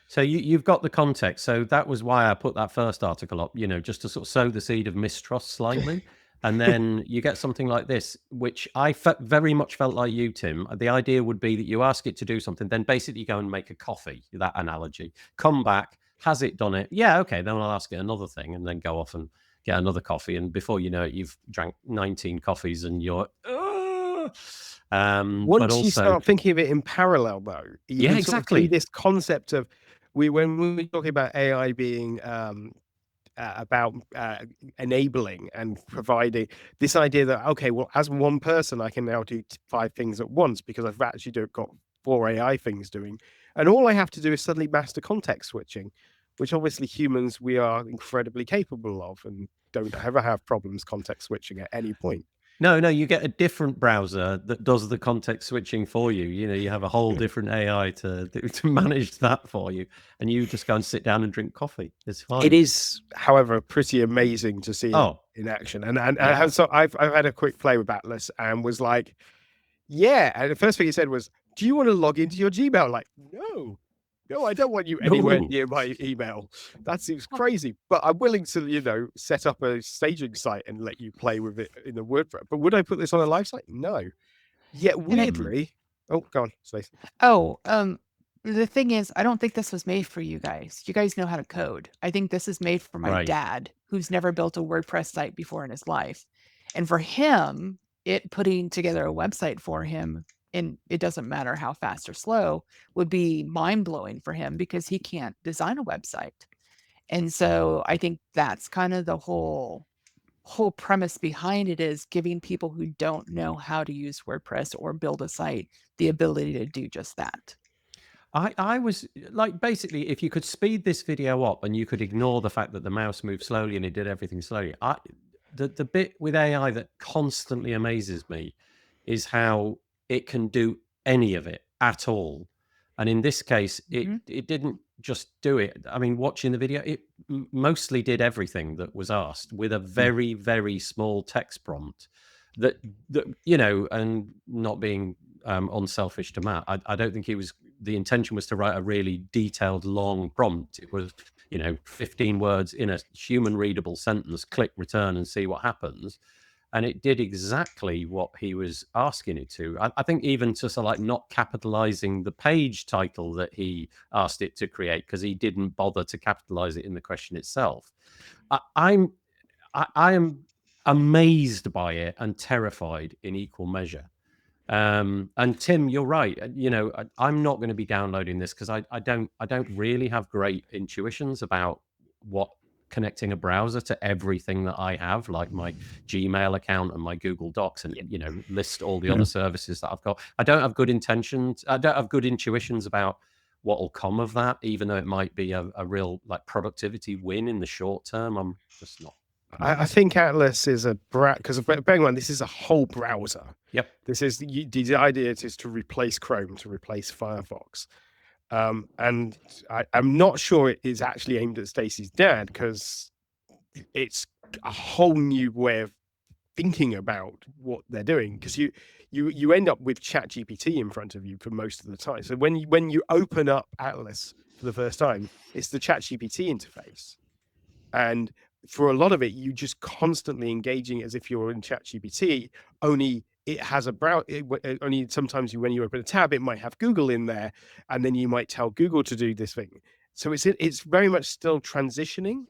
So you've got the context. So that was why I put that first article up, just to sort of sow the seed of mistrust slightly. And then you get something like this, which I very much felt like you, Tim. The idea would be that you ask it to do something, then basically go and make a coffee, that analogy. Come back, has it done it? Yeah, okay, then I'll ask it another thing, and then go off and get another coffee. And before you know it, you've drank 19 coffees and you're... Once you start thinking of it in parallel, though, you can exactly. see this concept of when we were talking about AI being about enabling and providing this idea that, okay, well, as one person, I can now do 5 things at once because I've actually got 4 AI things doing. And all I have to do is suddenly master context switching, which obviously humans, we are incredibly capable of and don't ever have problems context switching at any point. No, you get a different browser that does the context switching for you. You have a whole different AI to manage that for you, and you just go and sit down and drink coffee. It's fine. It is, however, pretty amazing to see it in action. And so I've had a quick play with Atlas and was like, yeah. And the first thing he said was, "Do you want to log into your Gmail?" Like, no, I don't want you anywhere near my email. That seems crazy. But I'm willing to, set up a staging site and let you play with it in the WordPress. But would I put this on a live site? No. Yet weirdly, go on, Stacy. The thing is, I don't think this was made for you guys. You guys know how to code. I think this is made for my dad, who's never built a WordPress site before in his life. And for him, putting together a website for him, and it doesn't matter how fast or slow, would be mind-blowing for him because he can't design a website. And so I think that's kind of the whole premise behind it, is giving people who don't know how to use WordPress or build a site the ability to do just that. I was like, basically, if you could speed this video up and you could ignore the fact that the mouse moved slowly and it did everything slowly, the bit with AI that constantly amazes me is how it can do any of it at all. And in this case, it didn't just do it. I mean, watching the video, it mostly did everything that was asked with a very, very small text prompt that and not being unselfish to Matt, I don't think the intention was to write a really detailed, long prompt. It was, 15 words in a human readable sentence, click return and see what happens. And it did exactly what he was asking it to. I think even to sort of like not capitalizing the page title that he asked it to create, because he didn't bother to capitalize it in the question itself. I am amazed by it and terrified in equal measure. And Tim, you're right. I'm not going to be downloading this because I don't really have great intuitions about what connecting a browser to everything that I have, like my Gmail account and my Google Docs, and list all the other services that I've got. I don't have good intentions. I don't have good intuitions about what will come of that, even though it might be a real like productivity win in the short term. I'm just not. I think Atlas is a because bearing in mind this is a whole browser. Yep. This is the idea is to replace Chrome, to replace Firefox. And I'm not sure it is actually aimed at Stacy's dad, because it's a whole new way of thinking about what they're doing, because you end up with ChatGPT in front of you for most of the time. So when you open up Atlas for the first time, it's the ChatGPT interface, and for a lot of it, you just constantly engaging as if you're in ChatGPT, only it has a browser. Only sometimes when you open a tab, it might have Google in there, and then you might tell Google to do this thing. So it's very much still transitioning.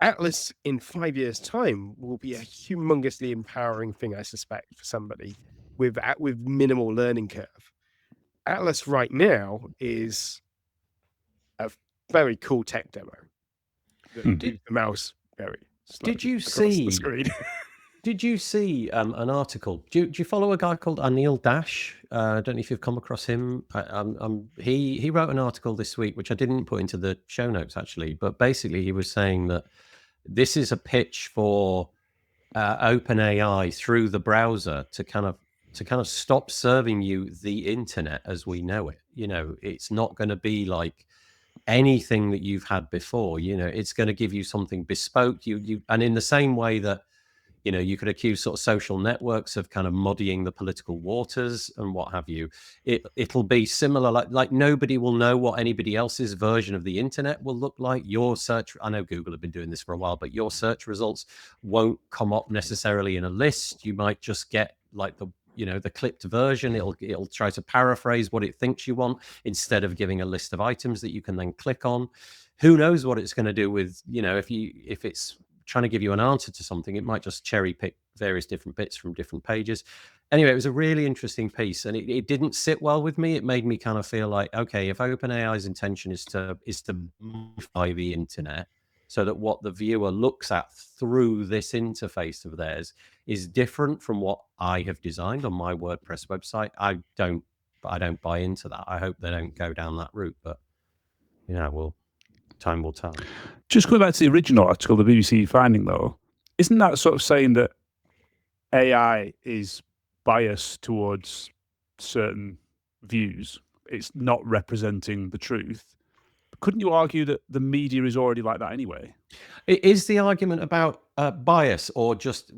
Atlas in 5 years' time will be a humongously empowering thing, I suspect, for somebody with minimal learning curve. Atlas right now is a very cool tech demo. The mouse very slow. Did you see the screen? Did you see an article? Do you follow a guy called Anil Dash? I don't know if you've come across him. He wrote an article this week, which I didn't put into the show notes actually, but basically he was saying that this is a pitch for OpenAI through the browser to kind of stop serving you the internet as we know it. It's not going to be like anything that you've had before. It's going to give you something bespoke. And in the same way that You could accuse sort of social networks of kind of muddying the political waters and what have you. It'll be similar, like nobody will know what anybody else's version of the internet will look like. Your search, I know Google have been doing this for a while, but your search results won't come up necessarily in a list. You might just get like the clipped version. It'll try to paraphrase what it thinks you want instead of giving a list of items that you can then click on. Who knows what it's going to do with, if it's trying to give you an answer to something, it might just cherry pick various different bits from different pages. Anyway, it was a really interesting piece, and it didn't sit well with me. It made me kind of feel like, okay, if OpenAI's intention is to modify the internet so that what the viewer looks at through this interface of theirs is different from what I have designed on my WordPress website, I don't buy into that. I hope they don't go down that route, but time will tell. Just going back to the original article, the BBC finding, though, isn't that sort of saying that AI is biased towards certain views? It's not representing the truth. Couldn't you argue that the media is already like that anyway? Is the argument about bias or just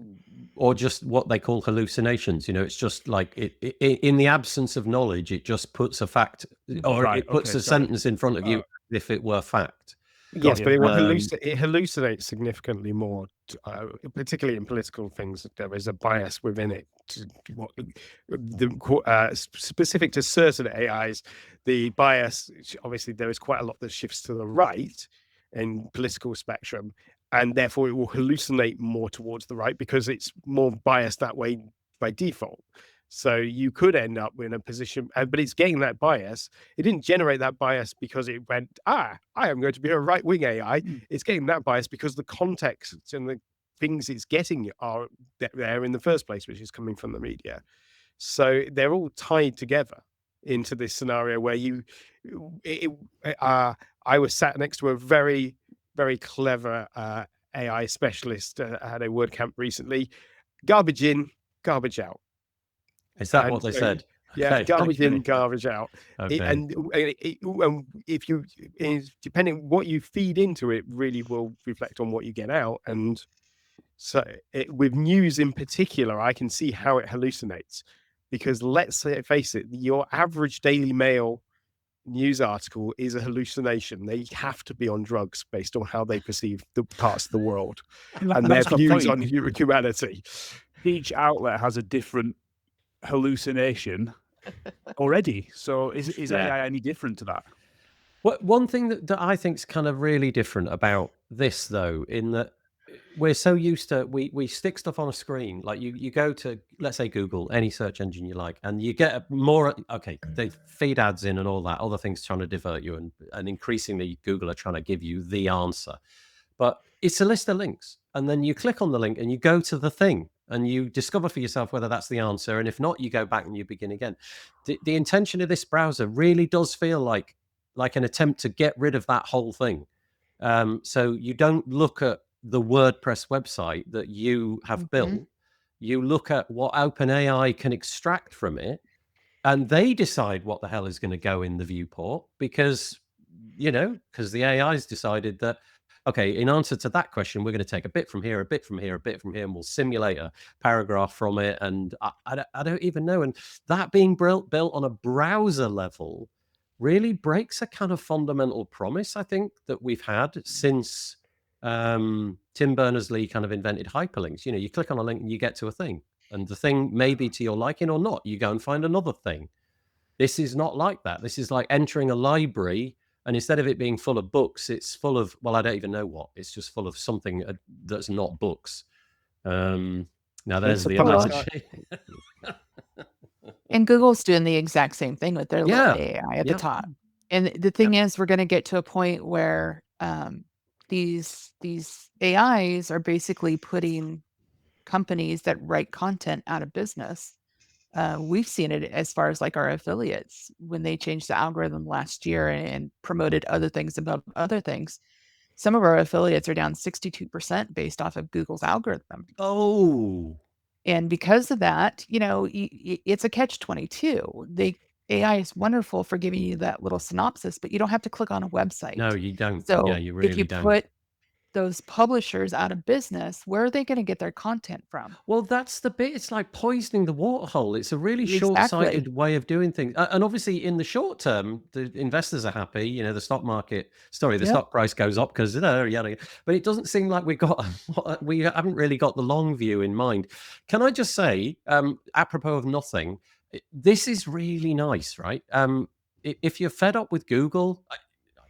what they call hallucinations? It's just like in the absence of knowledge, it just puts a fact or it puts a sentence in front of you as if it were fact. Yes, but it hallucinates significantly more, particularly in political things. There is a bias within it. Specific to certain AIs, the bias, obviously, there is quite a lot that shifts to the right in political spectrum, and therefore it will hallucinate more towards the right because it's more biased that way by default. So you could end up in a position, but it's getting that bias. It didn't generate that bias because it went, I am going to be a right-wing AI. It's getting that bias because the context and the things it's getting are there in the first place, which is coming from the media. So they're all tied together into this scenario where I was sat next to a very, very clever AI specialist. I had a WordCamp recently. Garbage in, garbage out. Is that what they said? Yeah, Okay. garbage in, garbage out. Okay. And if you, depending what you feed into it, really will reflect on what you get out. And so with news in particular, I can see how it hallucinates, because let's face it, your average Daily Mail news article is a hallucination. They have to be on drugs based on how they perceive the parts of the world and their views on humanity. Each outlet has a different hallucination already. So is AI any different to that? One thing that I think is kind of really different about this, though, in that we're so used to, we stick stuff on a screen. Like you go to, let's say, Google, any search engine you like, and you get they feed ads in and all that, other things trying to divert you, and increasingly Google are trying to give you the answer. But it's a list of links, and then you click on the link and you go to the thing and you discover for yourself whether that's the answer, and if not, you go back and you begin again. The intention of this browser really does feel like an attempt to get rid of that whole thing. So you don't look at the WordPress website that you have built. You look at what OpenAI can extract from it, and they decide what the hell is going to go in the viewport, because the AI's decided that, okay, in answer to that question, we're going to take a bit from here, a bit from here, a bit from here, and we'll simulate a paragraph from it. And I don't even know. And that being built on a browser level really breaks a kind of fundamental promise, I think, that we've had since Tim Berners-Lee kind of invented hyperlinks. You click on a link and you get to a thing, and the thing may be to your liking or not. You go and find another thing. This is not like that. This is like entering a library, and instead of it being full of books, it's full of, well, I don't even know what. It's just full of something that's not books. Now there's the analogy. And Google's doing the exact same thing with their little AI at the top. And the thing is, we're going to get to a point where these AIs are basically putting companies that write content out of business. We've seen it as far as like our affiliates, when they changed the algorithm last year and promoted other things above other things. Some of our affiliates are down 62% based off of Google's algorithm. Oh. And because of that, it's a catch-22. AI is wonderful for giving you that little synopsis, but you don't have to click on a website. No, you don't. So you really if you don't. put those publishers out of business, where are they going to get their content from? Well, that's the bit. It's like poisoning the water hole. It's a really Exactly. short-sighted way of doing things. And obviously, in the short term, the investors are happy. The stock market, the Yep. stock price goes up because yada. But it doesn't seem like we haven't really got the long view in mind. Can I just say, apropos of nothing, this is really nice, right? If you're fed up with Google,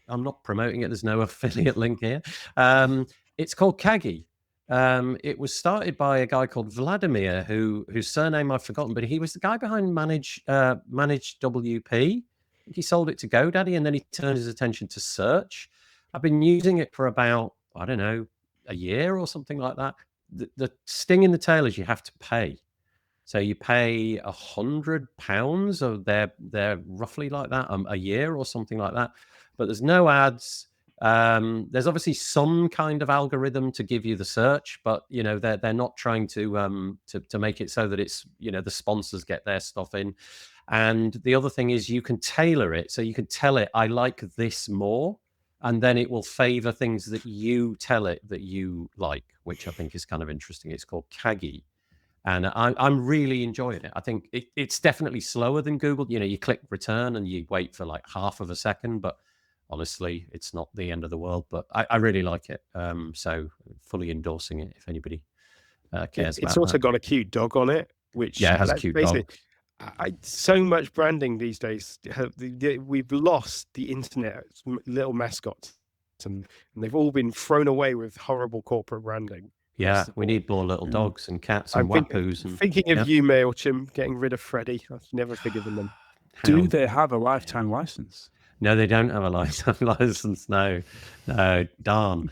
I'm not promoting it. There's no affiliate link here. It's called Kagi. It was started by a guy called Vladimir, whose surname I've forgotten, but he was the guy behind Manage WP. He sold it to GoDaddy, and then he turned his attention to search. I've been using it for about, I don't know, a year or something like that. The sting in the tail is you have to pay. So you pay £100, or they're roughly like that a year or something like that. But there's no ads. There's obviously some kind of algorithm to give you the search, but they're not trying to make it so that it's the sponsors get their stuff in. And the other thing is you can tailor it, so you can tell it I like this more, and then it will favor things that you tell it that you like, which I think is kind of interesting. It's called Kagi. And I'm really enjoying it. I think it's definitely slower than Google. You click return and you wait for like half of a second, but honestly, it's not the end of the world. But I really like it. So fully endorsing it if anybody cares about it. It's also got a cute dog on it, which it has a cute dog. So much branding these days. We've lost the internet's little mascots, and they've all been thrown away with horrible corporate branding. Yeah, we need more little dogs and cats and wapoos. Thinking of you, MailChimp, getting rid of Freddie. I've never figured them. Do they have a lifetime license? No, they don't have a lifetime license. No, darn.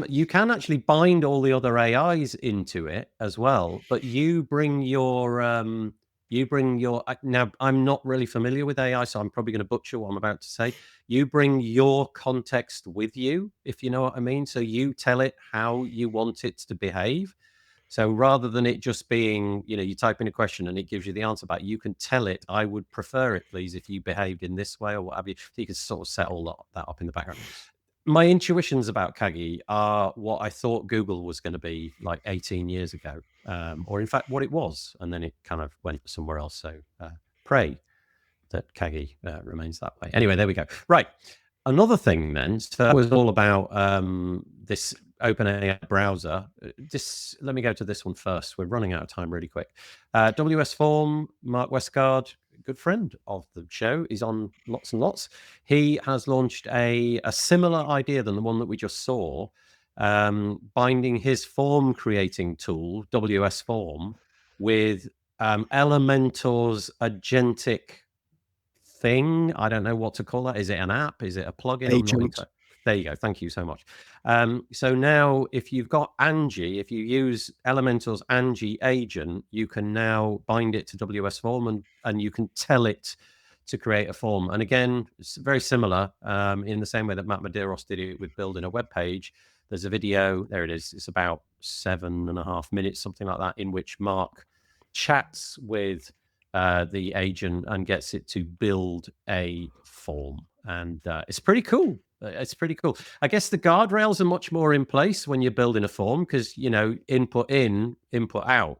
You can actually bind all the other AIs into it as well, but you bring your. Now, I'm not really familiar with AI, so I'm probably going to butcher what I'm about to say. You bring your context with you, if you know what I mean. So you tell it how you want it to behave. So rather than it just being, you type in a question and it gives you the answer back, you can tell it, I would prefer it, please, if you behaved in this way or what have you. So you can sort of set all that up in the background. My intuitions about Kagi are what I thought Google was going to be like 18 years ago, or in fact what it was, and then it kind of went somewhere else. So pray that Kagi remains that way. Anyway, there we go. Right. Another thing then, so that was all about this OpenAI browser. Let me go to this one first. We're running out of time really quick. WS Form, Mark Westgard, good friend of the show, is on lots and lots. He has launched a similar idea than the one that we just saw, binding his form creating tool, WS Form, with Elementor's agentic thing. I don't know what to call that. Is it an app? Is it a plugin? There you go. Thank you so much. So now if you've got Angie, if you use Elementor's Angie agent, you can now bind it to WS Form and you can tell it to create a form. And again, it's very similar in the same way that Matt Medeiros did it with building a web page. There's a video, there it is. It's about 7.5 minutes, something like that, in which Mark chats with the agent and gets it to build a form. And it's pretty cool. It's pretty cool. I guess the guardrails are much more in place when you're building a form because, input in, input out,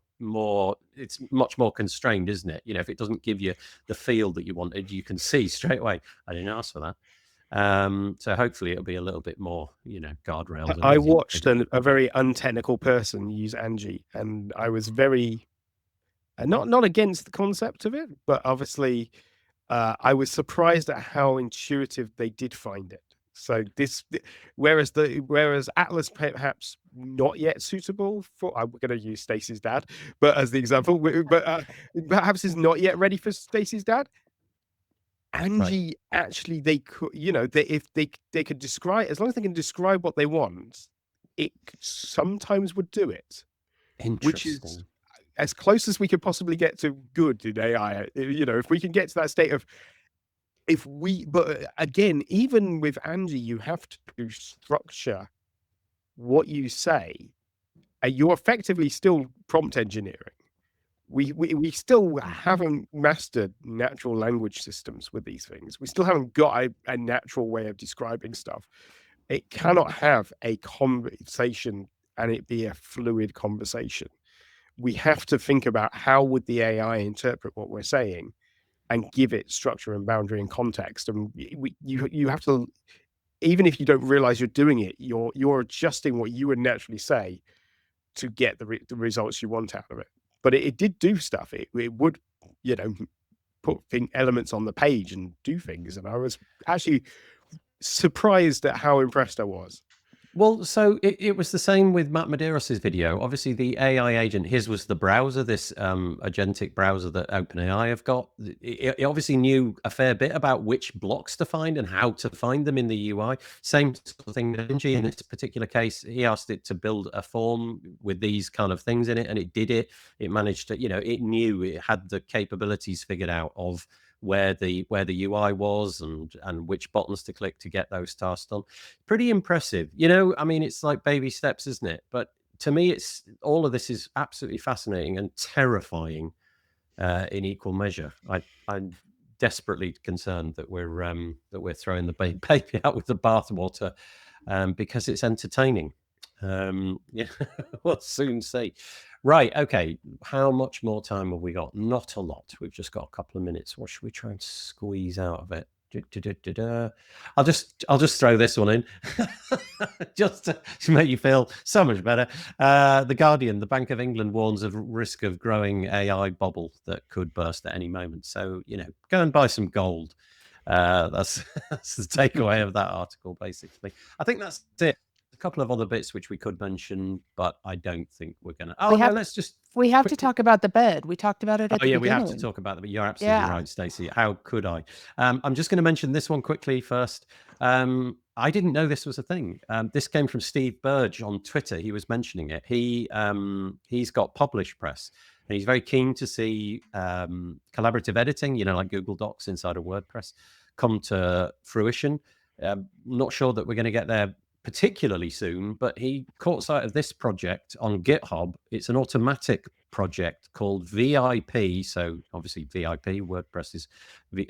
it's much more constrained, isn't it? If it doesn't give you the field that you wanted, you can see straight away, I didn't ask for that. So hopefully it'll be a little bit more, guardrails. I watched a very untechnical person use Angie, and I was very not against the concept of it, but obviously I was surprised at how intuitive they did find it. So whereas Atlas perhaps not yet suitable for, I'm going to use Stacy's dad, but as the example, but perhaps is not yet ready for Stacy's dad. Angie, actually, they could, if they could describe, as long as they can describe what they want, it sometimes would do it. Which is as close as we could possibly get to good in AI. If we can get to that state of, but again, even with Angie, you have to structure what you say, and you're effectively still prompt engineering. We still haven't mastered natural language systems with these things. We still haven't got a natural way of describing stuff. It cannot have a conversation and it be a fluid conversation. We have to think about how would the AI interpret what we're saying and give it structure and boundary and context. And you have to, even if you don't realize you're doing it, you're adjusting what you would naturally say to get the results you want out of it. But it did do stuff. It would, put elements on the page and do things. And I was actually surprised at how impressed I was. Well, so it was the same with Matt Medeiros' video. Obviously, the AI agent, his was the browser, this agentic browser that OpenAI have got. It obviously knew a fair bit about which blocks to find and how to find them in the UI. Same sort of thing with Angie. In this particular case, he asked it to build a form with these kind of things in it, and it did it. It managed to, it knew it had the capabilities figured out of where the UI was and which buttons to click to get those tasks done. Pretty impressive. I mean, it's like baby steps, isn't it? But to me, it's all of this is absolutely fascinating and terrifying in equal measure. I'm desperately concerned that we're throwing the baby out with the bathwater because it's entertaining. We'll soon see. Right, okay. How much more time have we got? Not a lot. We've just got a couple of minutes. What should we try and squeeze out of it? I'll just throw this one in just to make you feel so much better. The Guardian, the Bank of England warns of risk of growing AI bubble that could burst at any moment. So, go and buy some gold. That's the takeaway of that article, basically. I think that's it. A couple of other bits which we could mention, but I don't think we're going to. We have to talk about the bed. We talked about it at the beginning. We have to talk about it. You're absolutely right, Stacey. How could I? I'm just going to mention this one quickly first. I didn't know this was a thing. This came from Steve Burge on Twitter. He was mentioning it. He's got Publish Press, and he's very keen to see collaborative editing, like Google Docs inside of WordPress, come to fruition. Not sure that we're going to get there particularly soon, but he caught sight of this project on GitHub. It's an automatic project called VIP. So obviously VIP, WordPress is,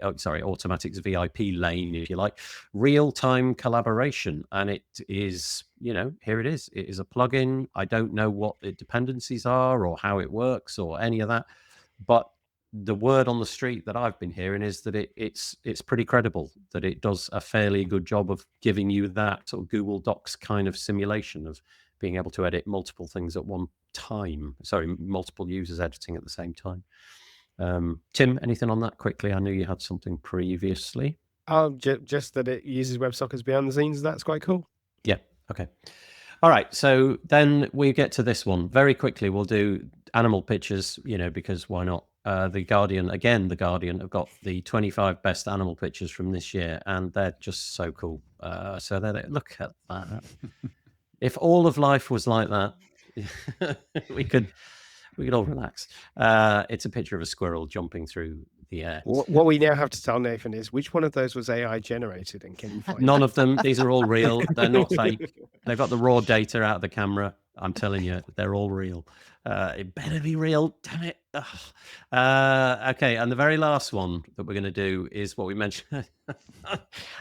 Automatic's VIP lane, if you like, real-time collaboration. And it is, here it is. It is a plugin. I don't know what the dependencies are or how it works or any of that, but the word on the street that I've been hearing is that it's pretty credible, that it does a fairly good job of giving you that sort of Google Docs kind of simulation of being able to edit multiple things at one time. Sorry, multiple users editing at the same time. Tim, anything on that quickly? I knew you had something previously. Just that it uses WebSockets behind the scenes. That's quite cool. Yeah. Okay. All right. So then we get to this one very quickly. We'll do animal pictures, because why not? The Guardian have got the 25 best animal pictures from this year, and they're just so cool. So look at that. If all of life was like that, we could all relax. It's a picture of a squirrel jumping through the air. What we now have to tell Nathan is which one of those was AI generated, and can you find none of them? These are all real. They're not fake. They've got the raw data out of the camera. I'm telling you, they're all real. It better be real. Damn it. Okay, and the very last one that we're going to do is what we mentioned.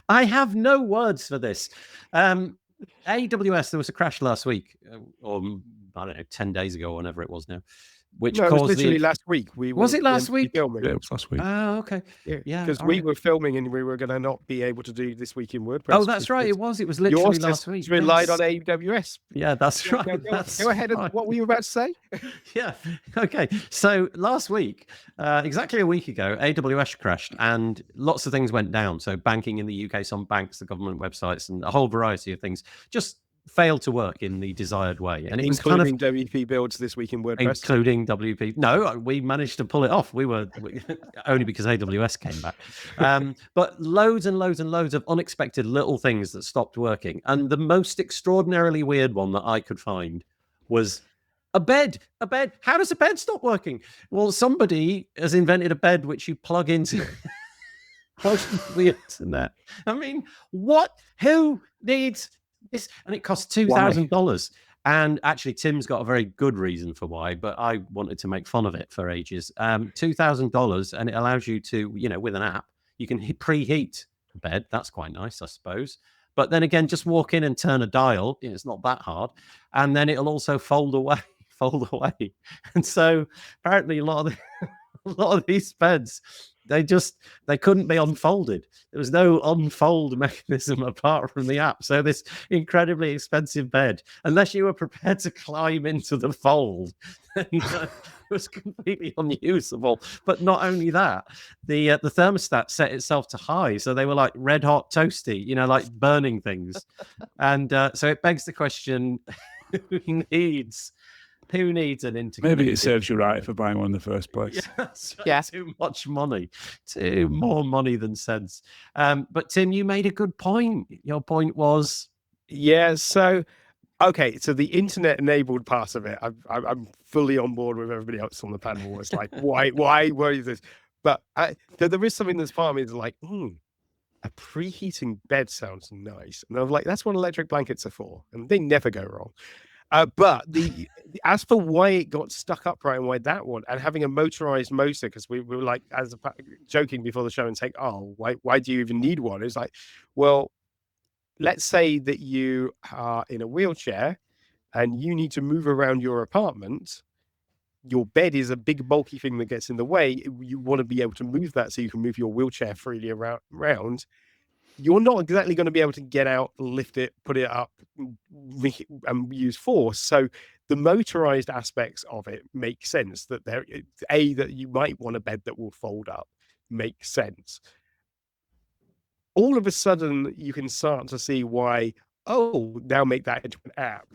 I have no words for this. AWS, there was a crash last week, or I don't know, 10 days ago, or whenever it was now. Which no, it caused was literally last week. Was it last week? Filming. Yeah, it was last week. Oh, okay. Yeah, because we were filming and we were going to not be able to do This Week in WordPress. Oh, that's right. It was literally last week. You relied on AWS. Yeah, that's right. Go ahead. And what were you about to say? Yeah. Okay. So last week, exactly a week ago, AWS crashed and lots of things went down. So banking in the UK, some banks, the government websites, and a whole variety of things just failed to work in the desired way, and it was including WP builds This Week in WordPress, including WP. No, we managed to pull it off. We only because AWS came back, but loads and loads and loads of unexpected little things that stopped working. And the most extraordinarily weird one that I could find was a bed. How does a bed stop working? Well, somebody has invented a bed which you plug into. How weird isn't that? I mean, what? Who needs this? And it costs $2,000. And actually, Tim's got a very good reason for why, but I wanted to make fun of it for ages. $2,000, and it allows you to, with an app, you can preheat the bed. That's quite nice, I suppose. But then again, just walk in and turn a dial. It's not that hard. And then it'll also fold away. And so apparently a lot of these beds, they couldn't be unfolded. There was no unfold mechanism apart from the app. So this incredibly expensive bed, unless you were prepared to climb into the fold, it was completely unusable. But not only that, the thermostat set itself to high, so they were like red hot toasty, like burning things. And so it begs the question: who needs an interconnected? Maybe it serves you right for buying one in the first place. Yeah. Too much money, more money than sense. But Tim, you made a good point. Your point was, yeah. So, okay, so the internet-enabled part of it, I'm fully on board with everybody else on the panel. It's like, why is this? But there is something that's part of me that's like, a preheating bed sounds nice, and I'm like, that's what electric blankets are for, and they never go wrong. But as for why it got stuck upright and why that one, and having a motorized motor, because we were like, joking before the show and saying, oh, why do you even need one? It's like, well, let's say that you are in a wheelchair and you need to move around your apartment. Your bed is a big bulky thing that gets in the way. You want to be able to move that so you can move your wheelchair freely around. You're not exactly going to be able to get out, lift it, put it up, and use force. So the motorized aspects of it make sense. That that you might want a bed that will fold up makes sense. All of a sudden, you can start to see why, now make that into an app.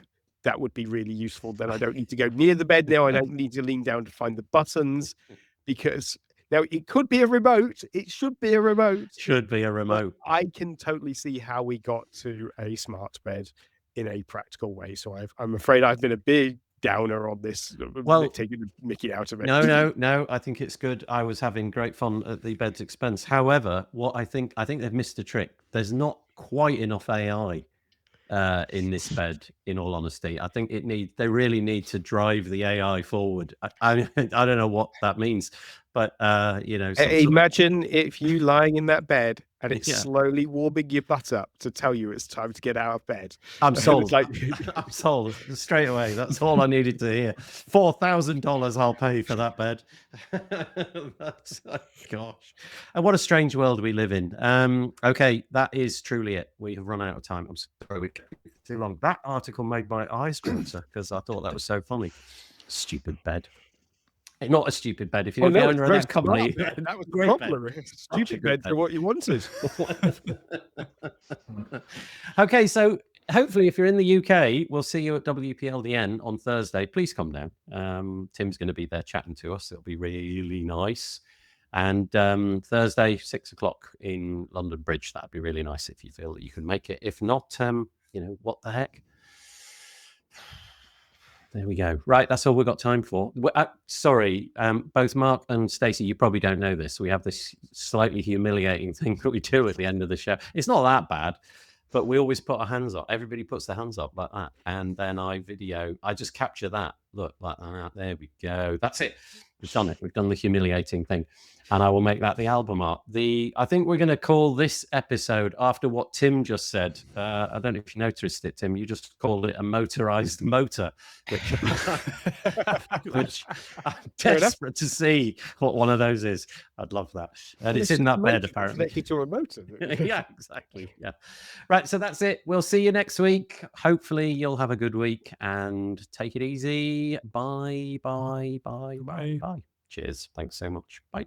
That would be really useful. Then I don't need to go near the bed now. I don't need to lean down to find the buttons, because now it could be a remote. It should be a remote. Should be a remote. I can totally see how we got to a smart bed in a practical way. So I'm afraid I've been a big downer on this, taking the mickey out of it. No. I think it's good. I was having great fun at the bed's expense. However, what I think they've missed a trick. There's not quite enough AI in this bed, in all honesty. I think they really need to drive the AI forward. I don't know what that means, but imagine if you lying in that bed and it's slowly warming your butt up to tell you it's time to get out of bed. I'm sold. I'm sold straight away. That's all I needed to hear. $4,000 I'll pay for that bed. Gosh. And what a strange world we live in. Okay, that is truly it. We have run out of time. I'm sorry we kept it too long. That article made my eyes water because I thought that was so funny. Stupid bed. Not a stupid bed. If you're the owner of that company, that was great. Stupid bed for what you wanted. Okay, so hopefully, if you're in the UK, we'll see you at WPLDN on Thursday. Please come down. Tim's going to be there chatting to us. It'll be really nice. And Thursday, 6:00 in London Bridge. That'd be really nice if you feel that you can make it. If not, what the heck? There we go. Right, that's all we've got time for. Sorry, both Mark and Stacy, you probably don't know this. We have this slightly humiliating thing that we do at the end of the show. It's not that bad, but we always put our hands up. Everybody puts their hands up like that. And then I just capture that. Look, like that. There we go. That's it. We've done it. We've done the humiliating thing. And I will make that the album art. I think we're going to call this episode after what Tim just said. I don't know if you noticed it, Tim. You just called it a motorized motor, which I'm desperate to see what one of those is. I'd love that. And it's in that bed, apparently. To a motor. Yeah, exactly. Yeah. Right. So that's it. We'll see you next week. Hopefully you'll have a good week and take it easy. Bye. Cheers. Thanks so much. Bye.